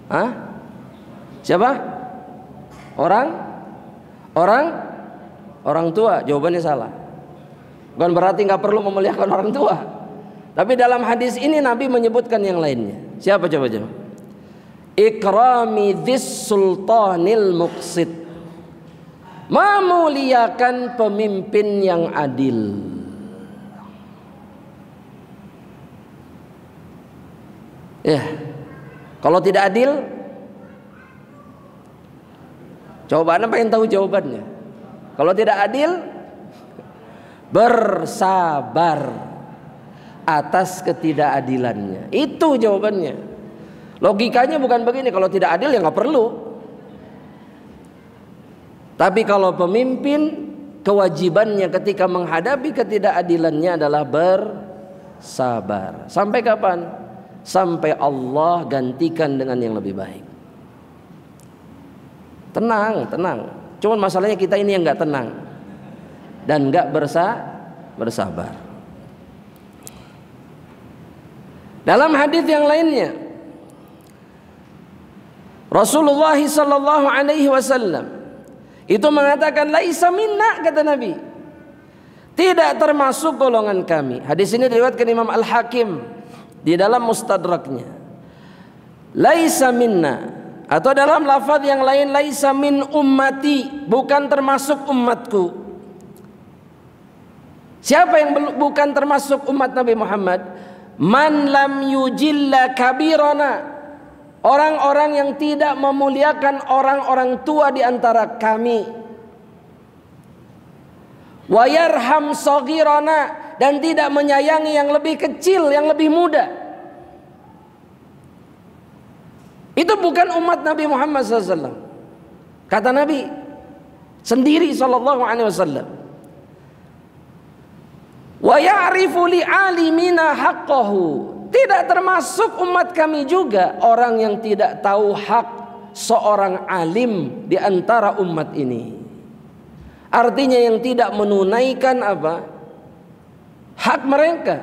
Hah? Siapa? Orang tua. Jawabannya salah. Bukan berarti nggak perlu memuliakan orang tua. Tapi dalam hadis ini Nabi menyebutkan yang lainnya. Siapa coba? Ikrami dzis sultanil muqsit. Memuliakan pemimpin yang adil. Ya. Kalau tidak adil, coba Anda pengen tahu jawabannya. Kalau tidak adil, bersabar atas ketidakadilannya. Itu jawabannya. Logikanya bukan begini. Kalau tidak adil ya nggak perlu. Tapi kalau pemimpin, kewajibannya ketika menghadapi ketidakadilannya adalah bersabar. Sampai kapan? Sampai Allah gantikan dengan yang lebih baik. Tenang. Cuman masalahnya kita ini yang nggak tenang dan nggak bersabar. Dalam hadis yang lainnya, Rasulullah sallallahu alaihi wasallam itu mengatakan, laisa minna, kata Nabi, tidak termasuk golongan kami. Hadis ini diriwayatkan Imam Al-Hakim di dalam Mustadraknya. Laisa minna, atau dalam lafaz yang lain, laisa min ummati, bukan termasuk umatku. Siapa yang bukan termasuk umat Nabi Muhammad? Man lam yujilla kabirana, orang-orang yang tidak memuliakan orang-orang tua di antara kami. Wa yarham saghirana, dan tidak menyayangi yang lebih kecil, yang lebih muda. Itu bukan umat Nabi Muhammad SAW. Kata Nabi sendiri SAW. Wa ya'rifu li'alimina haqqahu, tidak termasuk umat kami juga orang yang tidak tahu hak seorang alim di antara umat ini. Artinya yang tidak menunaikan apa? Hak mereka.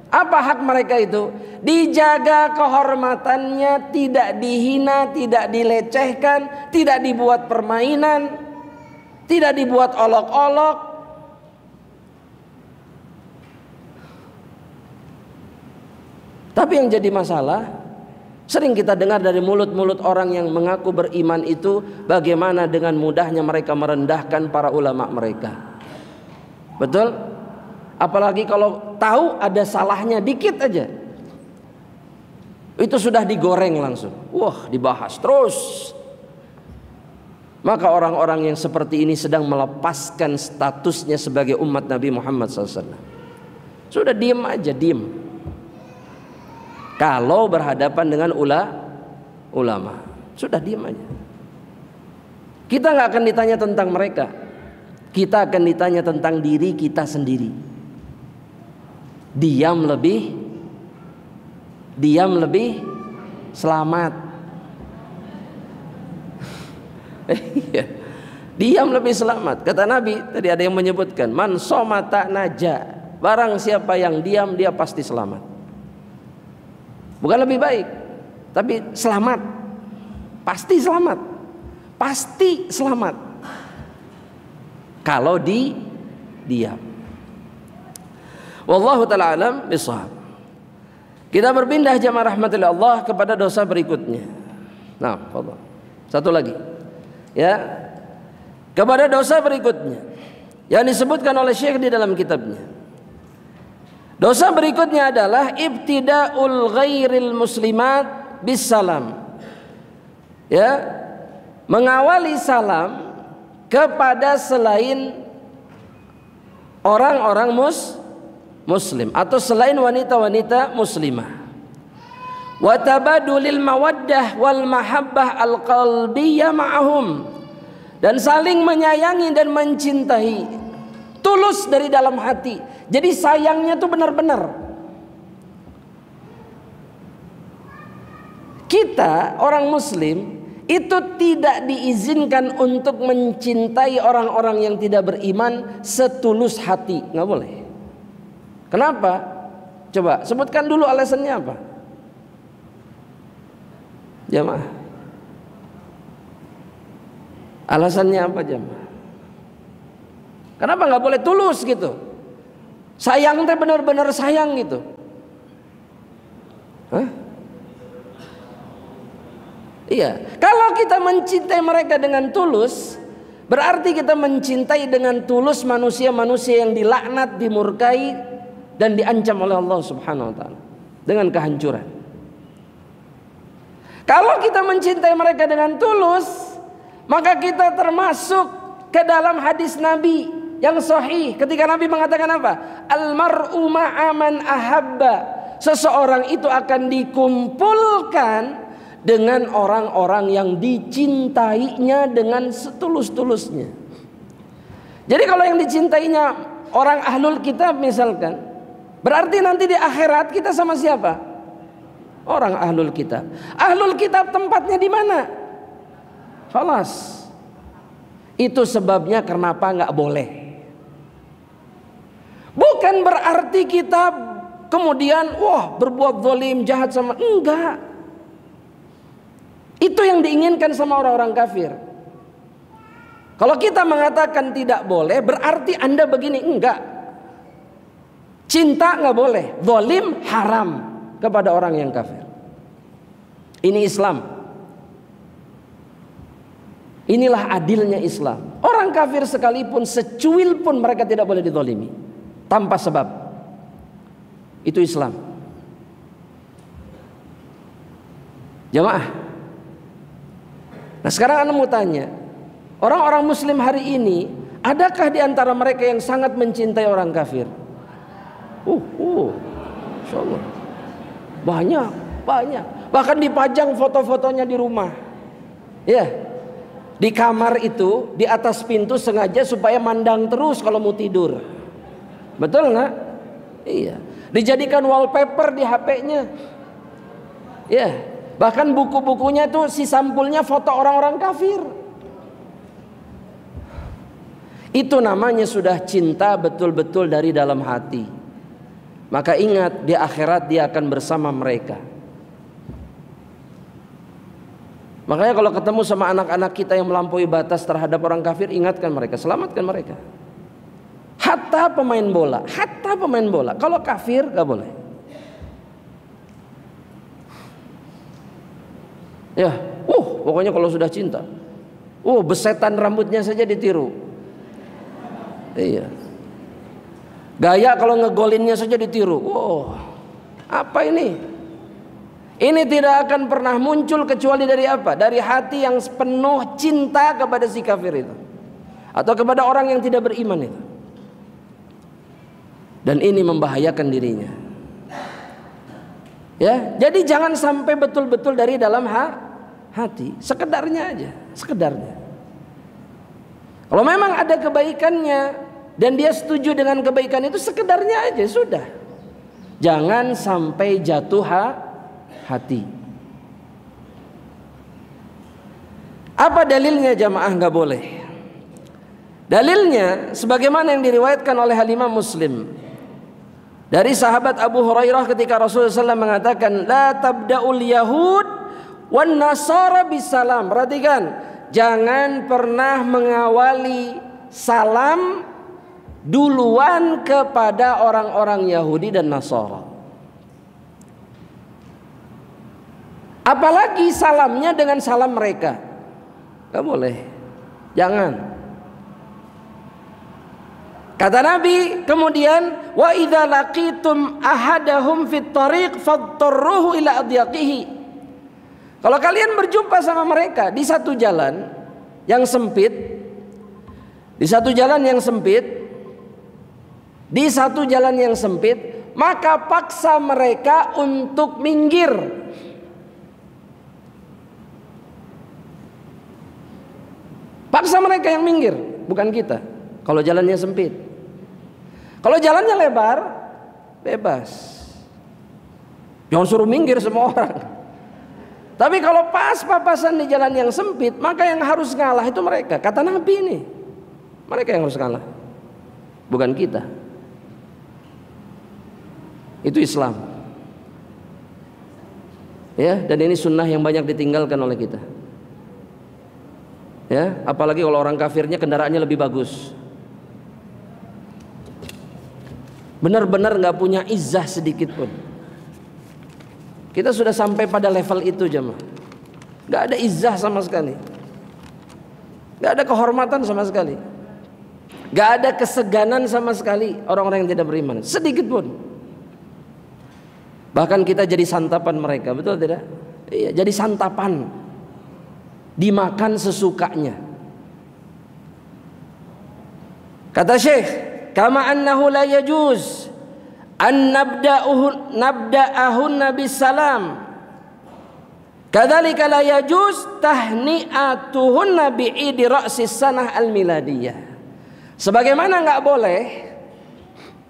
Apa hak mereka itu? Dijaga kehormatannya, tidak dihina, tidak dilecehkan, tidak dibuat permainan, tidak dibuat olok-olok. Tapi yang jadi masalah, sering kita dengar dari mulut-mulut orang yang mengaku beriman itu, bagaimana dengan mudahnya mereka merendahkan para ulama mereka. Betul? Apalagi kalau tahu ada salahnya dikit aja, itu sudah digoreng langsung. Wah, dibahas terus. Maka orang-orang yang seperti ini sedang melepaskan statusnya sebagai umat Nabi Muhammad SAW. Sudah diem aja, diem. Kalau berhadapan dengan ulama, sudah diam aja. Kita nggak akan ditanya tentang mereka. kita akan ditanya tentang diri kita sendiri. Diam lebih selamat. Diam lebih selamat. Kata Nabi, tadi ada yang menyebutkan, man somata naja, barang siapa yang diam dia pasti selamat. Bukan lebih baik, tapi selamat. Pasti selamat. Pasti selamat kalau diam. Wallahu ta'ala alam bishawab. Kita berpindah jamaah rahmatillah Allah kepada dosa berikutnya. Nah, satu lagi. Ya. Kepada dosa berikutnya yang disebutkan oleh Syekh di dalam kitabnya. Dosa berikutnya adalah ibtida'ul ghairil muslimat bisalam. Ya, mengawali salam kepada selain orang-orang muslim atau selain wanita-wanita muslimah. Wa tabadulil mawaddah wal mahabbah al qalbiyyah ma'ahum, dan saling menyayangi dan mencintai tulus dari dalam hati. Jadi sayangnya tuh benar-benar. Kita orang muslim itu tidak diizinkan untuk mencintai orang-orang yang tidak beriman setulus hati, nggak boleh. Kenapa? Coba sebutkan dulu alasannya apa? Jamaah, alasannya apa jamaah? Kenapa nggak boleh tulus gitu? Sayang teh benar-benar sayang gitu. Hah? Iya, kalau kita mencintai mereka dengan tulus, berarti kita mencintai dengan tulus manusia-manusia yang dilaknat, dimurkai, dan diancam oleh Allah Subhanahu wa ta'ala dengan kehancuran. Kalau kita mencintai mereka dengan tulus, maka kita termasuk ke dalam hadis Nabi yang sahih ketika Nabi mengatakan apa? Al-mar'u ma'a man ahabba. Seseorang itu akan dikumpulkan dengan orang-orang yang dicintainya dengan setulus-tulusnya. Jadi kalau yang dicintainya orang ahlul kitab misalkan, berarti nanti di akhirat kita sama siapa? Orang ahlul kitab. Ahlul kitab tempatnya di mana? Khalas. Itu sebabnya kenapa nggak boleh. Bukan berarti kita kemudian berbuat zalim, jahat sama, enggak. Itu yang diinginkan sama orang-orang kafir. Kalau kita mengatakan tidak boleh, berarti Anda begini, enggak. Cinta nggak boleh, zalim haram kepada orang yang kafir. Ini Islam. Inilah adilnya Islam. Orang kafir sekalipun secuil pun mereka tidak boleh dizalimi tanpa sebab. Itu Islam. Jamaah. Nah sekarang Anda mau tanya, orang-orang muslim hari ini, adakah di antara mereka yang sangat mencintai orang kafir? Insyaallah. Banyak. Bahkan dipajang foto-fotonya di rumah. Ya. Di kamar itu, di atas pintu sengaja supaya mandang terus kalau mau tidur. Betul nggak? Iya. Dijadikan wallpaper di HP-nya. Ya. Bahkan buku-bukunya itu si sampulnya foto orang-orang kafir. Itu namanya sudah cinta betul-betul dari dalam hati. Maka ingat, di akhirat dia akan bersama mereka. Makanya kalau ketemu sama anak-anak kita yang melampaui batas terhadap orang kafir, ingatkan mereka, selamatkan mereka. Hatta pemain bola. Kalau kafir gak boleh. Ya, pokoknya kalau sudah cinta, besetan rambutnya saja ditiru. Iya. Gaya kalau ngegolinnya saja ditiru. Apa ini? Ini tidak akan pernah muncul kecuali dari apa? Dari hati yang penuh cinta kepada si kafir itu, atau kepada orang yang tidak beriman itu. Dan ini membahayakan dirinya. Ya, jadi jangan sampai betul-betul dari dalam hati, sekedarnya aja, sekedarnya. Kalau memang ada kebaikannya dan dia setuju dengan kebaikan itu, sekedarnya aja sudah. Jangan sampai jatuh hati. Apa dalilnya jamaah nggak boleh? Dalilnya sebagaimana yang diriwayatkan oleh Imam Muslim dari sahabat Abu Hurairah ketika Rasulullah SAW mengatakan, la tabda'ul yahud wan nasara bisalam. Perhatikan, jangan pernah mengawali salam duluan kepada orang-orang Yahudi dan Nasara. Apalagi salamnya dengan salam mereka, gak boleh, jangan. Kata Nabi kemudian, wa idza laqitum ahadahum fit thariq fadtarruhu ila adyaqihi. Kalau kalian berjumpa sama mereka di satu jalan yang sempit, maka paksa mereka untuk minggir. Paksa mereka yang minggir, bukan kita. Kalau jalannya sempit. Kalau jalannya lebar, bebas. Jangan suruh minggir semua orang. Tapi kalau pas papasan di jalan yang sempit, maka yang harus ngalah itu mereka. Kata Nabi ini, mereka yang harus ngalah, bukan kita. Itu Islam. Ya, dan ini sunnah yang banyak ditinggalkan oleh kita. Ya, apalagi kalau orang kafirnya kendaraannya lebih bagus. Benar-benar nggak punya izzah sedikit pun. Kita sudah sampai pada level itu jemaah. Nggak ada izzah sama sekali, nggak ada kehormatan sama sekali, nggak ada keseganan sama sekali orang-orang yang tidak beriman sedikit pun. Bahkan kita jadi santapan mereka, betul tidak? Iya, jadi santapan, dimakan sesukanya. Kata Syekh, kama annahu la yajuz an nabda'ahunna bisalam, kadzalika la yajuz tahni'atuhunna bi'idi ra'sis sanah al-miladiyah. Sebagaimana enggak boleh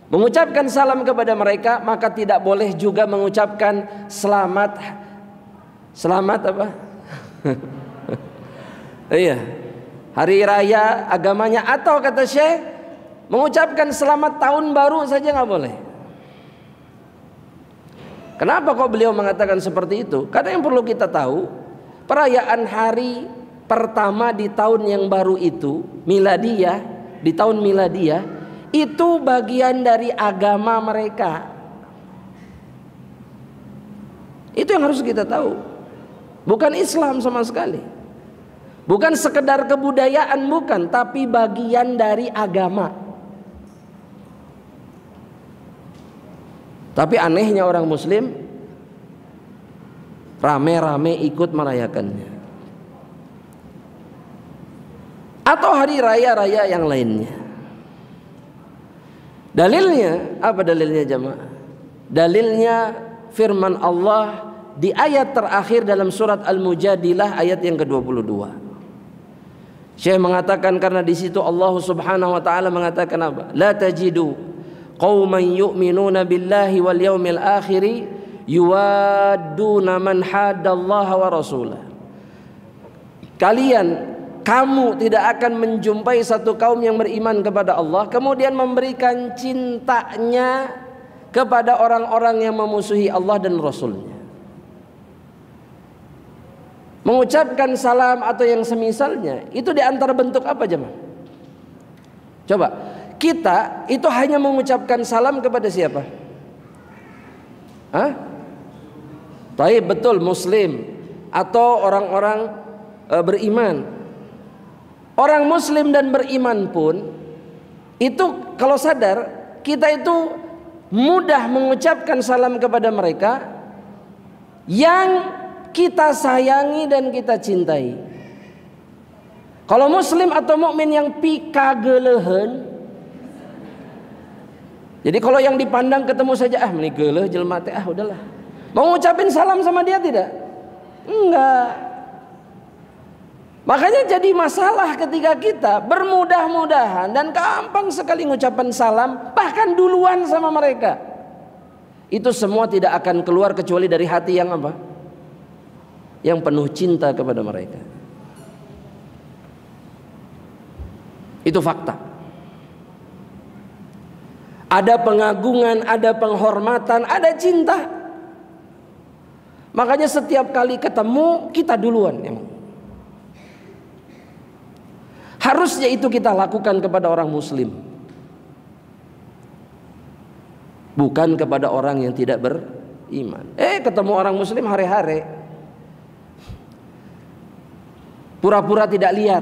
mengucapkan salam kepada mereka, maka tidak boleh juga mengucapkan selamat apa? Iya, hari raya agamanya, atau kata Syekh, mengucapkan selamat tahun baru saja nggak boleh. Kenapa kok beliau mengatakan seperti itu? Karena yang perlu kita tahu, perayaan hari pertama di tahun yang baru itu, miladiyah, di tahun miladiyah, itu bagian dari agama mereka. Itu yang harus kita tahu. Bukan Islam sama sekali. Bukan sekedar kebudayaan, bukan, tapi bagian dari agama. Tapi anehnya orang Muslim rame-rame ikut merayakannya. Atau hari raya-raya yang lainnya. Dalilnya, apa dalilnya jemaah? Dalilnya firman Allah di ayat terakhir dalam surat Al-Mujadilah ayat yang ke-22. Syekh mengatakan karena di situ Allah Subhanahu wa taala mengatakan apa? La tajidu qauman yu'minuna billahi wal yaumil akhir yuwadduna man haddallaha wa rasulah. Kamu tidak akan menjumpai satu kaum yang beriman kepada Allah kemudian memberikan cintanya kepada orang-orang yang memusuhi Allah dan Rasulnya. Mengucapkan salam atau yang semisalnya itu di antara bentuk apa jemaah? Coba, kita itu hanya mengucapkan salam kepada siapa? Taib, betul, muslim atau orang-orang beriman. Orang muslim dan beriman pun itu kalau sadar, kita itu mudah mengucapkan salam kepada mereka yang kita sayangi dan kita cintai. Kalau muslim atau mukmin yang pikagelehen, jadi kalau yang dipandang ketemu saja meni geuleuh jelema teh udahlah. Mau ngucapin salam sama dia tidak? Enggak. Makanya jadi masalah ketika kita bermudah-mudahan dan gampang sekali ngucapan salam, bahkan duluan sama mereka. Itu semua tidak akan keluar kecuali dari hati yang apa? Yang penuh cinta kepada mereka. Itu fakta. Ada pengagungan, ada penghormatan, ada cinta. Makanya setiap kali ketemu kita duluan emang. Harusnya itu kita lakukan kepada orang muslim, bukan kepada orang yang tidak beriman. Ketemu orang muslim hari-hari, pura-pura tidak lihat,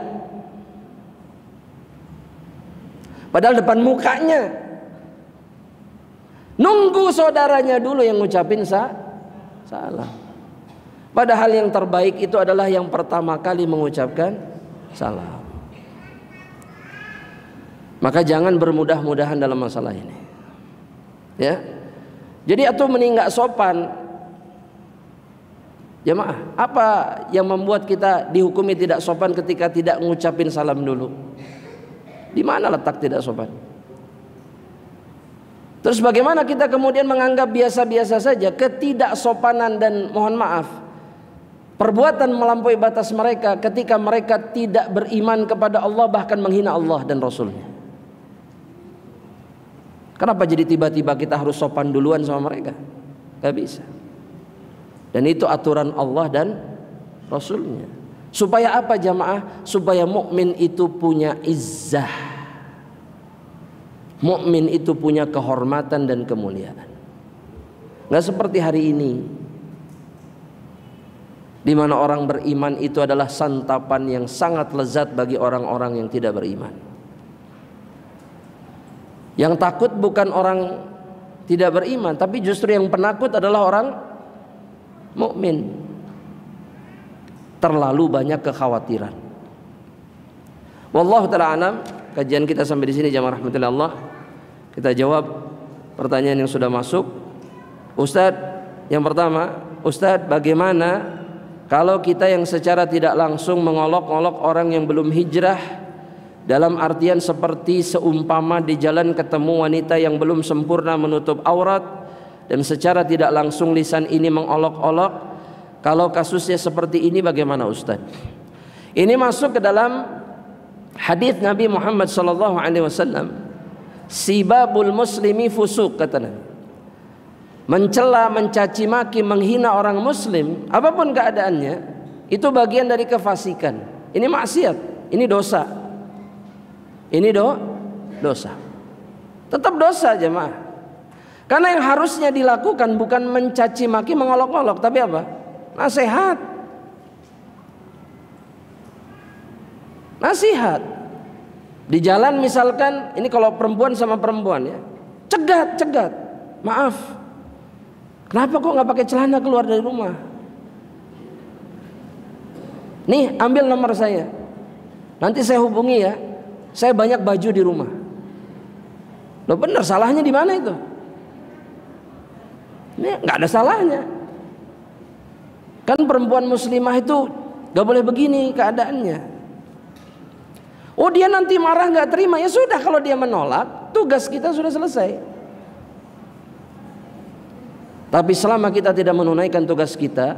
padahal depan mukanya nunggu saudaranya dulu yang ngucapin salam. Padahal yang terbaik itu adalah yang pertama kali mengucapkan salam. Maka jangan bermudah-mudahan dalam masalah ini. Ya. Jadi atau mending nggak sopan. Jemaah, apa yang membuat kita dihukumi tidak sopan ketika tidak ngucapin salam dulu? Di mana letak tidak sopan? Terus bagaimana kita kemudian menganggap biasa-biasa saja ketidaksopanan dan mohon maaf perbuatan melampaui batas mereka ketika mereka tidak beriman kepada Allah, bahkan menghina Allah dan Rasulnya? Kenapa jadi tiba-tiba kita harus sopan duluan sama mereka? Gak bisa. Dan itu aturan Allah dan Rasulnya. Supaya apa jamaah? Supaya mukmin itu punya izzah, mukmin itu punya kehormatan dan kemuliaan. Gak seperti hari ini, di mana orang beriman itu adalah santapan yang sangat lezat bagi orang-orang yang tidak beriman. Yang takut bukan orang tidak beriman, tapi justru yang penakut adalah orang mukmin. Terlalu banyak kekhawatiran. Wallahu ta'ala alam. Kajian kita sampai di sini jamaah rahmatullahi Allah. Kita jawab pertanyaan yang sudah masuk. Ustadz, yang pertama, Ustadz, bagaimana kalau kita yang secara tidak langsung mengolok-olok orang yang belum hijrah, dalam artian seperti seumpama di jalan ketemu wanita yang belum sempurna menutup aurat, dan secara tidak langsung lisan ini mengolok-olok? Kalau kasusnya seperti ini bagaimana Ustaz? Ini masuk ke dalam hadis Nabi Muhammad SAW. Sibabul muslimi fusuk, kata Nabi. Mencela, mencaci maki, menghina orang muslim, apapun keadaannya, itu bagian dari kefasikan. Ini maksiat, ini dosa. Ini dosa. Tetap dosa jemaah. Karena yang harusnya dilakukan bukan mencaci maki, mengolok-olok, tapi apa? Nasihat. Nasihat. Di jalan misalkan, ini kalau perempuan sama perempuan ya, cegat. Maaf, kenapa kok nggak pakai celana keluar dari rumah? Nih, ambil nomor saya, nanti saya hubungi ya. Saya banyak baju di rumah. Loh bener, salahnya di mana itu? Ini nggak ada salahnya. Kan perempuan muslimah itu nggak boleh begini keadaannya. Oh dia nanti marah nggak terima, ya sudah, kalau dia menolak, tugas kita sudah selesai. Tapi selama kita tidak menunaikan tugas kita,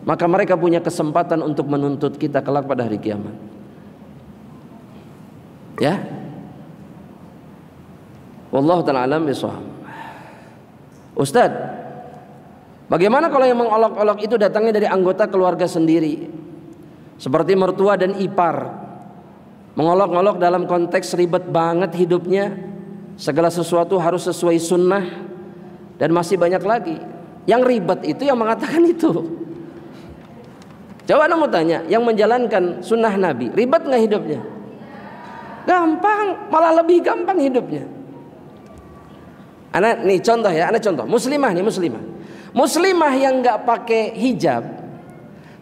maka mereka punya kesempatan untuk menuntut kita kelak pada hari kiamat. Ya, wallahu ta'ala alam bishawab. Ustaz, bagaimana kalau yang mengolok-olok itu datangnya dari anggota keluarga sendiri, seperti mertua dan ipar? Mengolok-olok dalam konteks ribet banget hidupnya, segala sesuatu harus sesuai sunnah, dan masih banyak lagi. Yang ribet itu yang mengatakan itu. Coba anda mau tanya, yang menjalankan sunnah Nabi ribet nggak hidupnya? Gampang, malah lebih gampang hidupnya. Anak nih contoh ya, anak contoh muslimah nih, muslimah yang nggak pakai hijab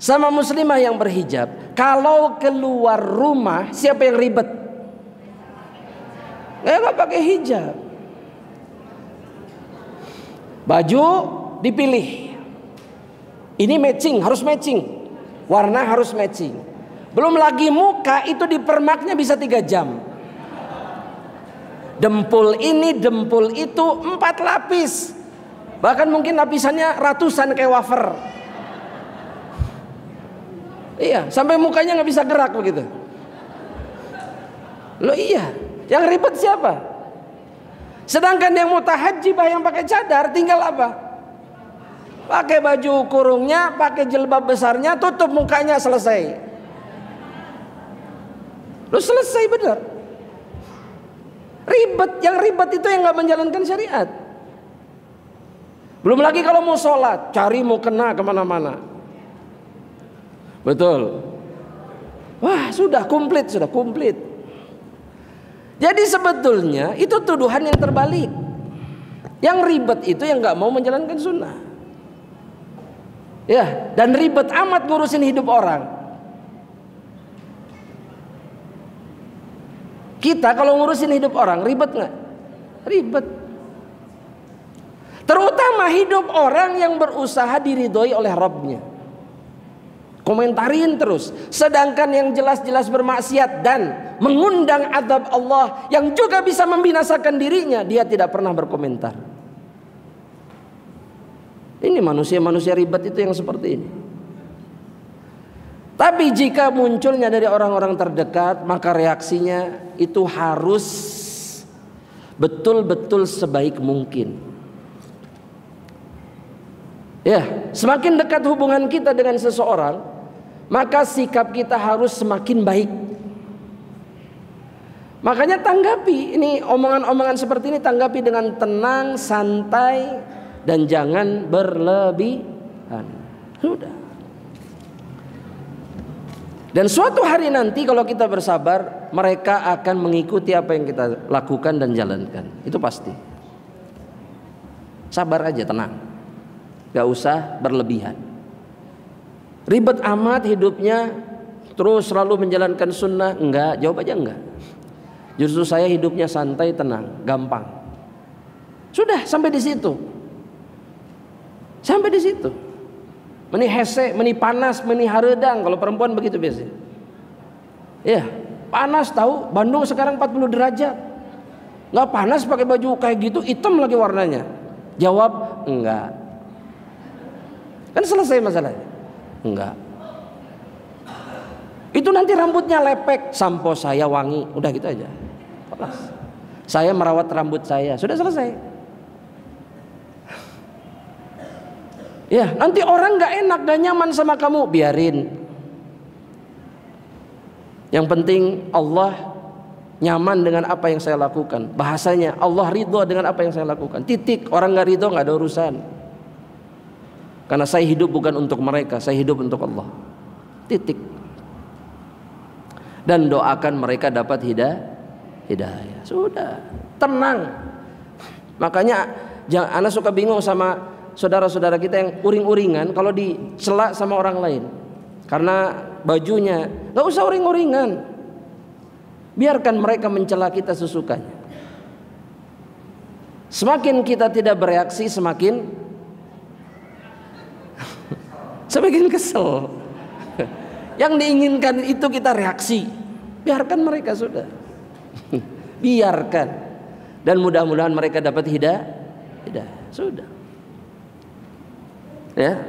sama muslimah yang berhijab, kalau keluar rumah siapa yang ribet? Nggak pakai hijab. Baju dipilih, ini matching, harus matching, warna harus matching. Belum lagi muka itu dipermaknya bisa 3 jam. Dempul ini, dempul itu 4 lapis. Bahkan mungkin lapisannya ratusan kayak wafer. Iya, sampai mukanya nggak bisa gerak begitu. Loh iya, yang ribet siapa? Sedangkan yang mutahajjibah yang pakai cadar tinggal apa? Pakai baju kurungnya, pakai jilbab besarnya, tutup mukanya, selesai. Loh selesai benar. Ribet, yang ribet itu yang nggak menjalankan syariat. Belum lagi kalau mau sholat, cari mau kena kemana-mana. Betul. Wah sudah komplit, sudah komplit. Jadi sebetulnya itu tuduhan yang terbalik. Yang ribet itu yang nggak mau menjalankan sunnah. Ya, dan ribet amat ngurusin hidup orang. Kita kalau ngurusin hidup orang ribet nggak? Ribet. Terutama hidup orang yang berusaha diridhoi oleh Rabbnya. Komentarin terus. Sedangkan yang jelas-jelas bermaksiat dan mengundang azab Allah yang juga bisa membinasakan dirinya, dia tidak pernah berkomentar. Ini manusia-manusia ribet itu yang seperti ini. Tapi jika munculnya dari orang-orang terdekat, maka reaksinya itu harus betul-betul sebaik mungkin. Ya, semakin dekat hubungan kita dengan seseorang, maka sikap kita harus semakin baik. Makanya tanggapi ini omongan-omongan seperti ini, tanggapi dengan tenang, santai, dan jangan berlebihan. Sudah. Dan suatu hari nanti kalau kita bersabar, mereka akan mengikuti apa yang kita lakukan dan jalankan. Itu pasti. Sabar aja, tenang. Gak usah berlebihan. Ribet amat hidupnya, terus selalu menjalankan sunnah. Enggak, jawab aja enggak. Justru saya hidupnya santai, tenang, gampang. Sudah, sampai di situ. Sampai di situ. Meni hese, meni panas, meni haredang. Kalau perempuan begitu biasanya. Ya, panas tahu. Bandung sekarang 40 derajat. Nggak panas pakai baju kayak gitu, hitam lagi warnanya. Jawab enggak. Kan selesai masalahnya. Enggak. Itu nanti rambutnya lepek, sampo saya wangi, udah gitu aja. Panas. Saya merawat rambut saya, sudah selesai. Ya, nanti orang nggak enak, gak nyaman sama kamu, biarin. Yang penting Allah nyaman dengan apa yang saya lakukan. Bahasanya Allah ridho dengan apa yang saya lakukan. Titik. Orang nggak ridho nggak ada urusan. Karena saya hidup bukan untuk mereka, saya hidup untuk Allah. Titik. Dan doakan mereka dapat hidayah. Sudah, tenang. Makanya jangan, anak suka bingung sama saudara-saudara kita yang uring-uringan kalau dicela sama orang lain karena bajunya. Gak usah uring-uringan, biarkan mereka mencela kita sesukanya. Semakin kita tidak bereaksi, semakin kesel. Yang diinginkan itu kita reaksi. Biarkan mereka, sudah. Biarkan. Dan mudah-mudahan mereka dapat hidayah. Sudah. Ya.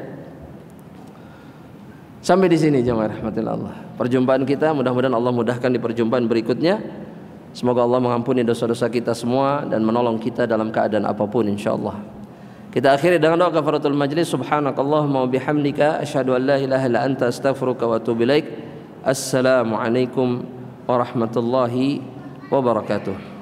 Sampai di sini jemaah rahmatillah Allah. Perjumpaan kita mudah-mudahan Allah mudahkan di perjumpaan berikutnya. Semoga Allah mengampuni dosa-dosa kita semua dan menolong kita dalam keadaan apapun insyaallah. Kita akhiri dengan doa kafaratul majlis. Subhanakallahumma wa bihamdika asyhadu an la ilaha illa anta astaghfiruka wa atubu ilaik. Assalamualaikum warahmatullahi wabarakatuh.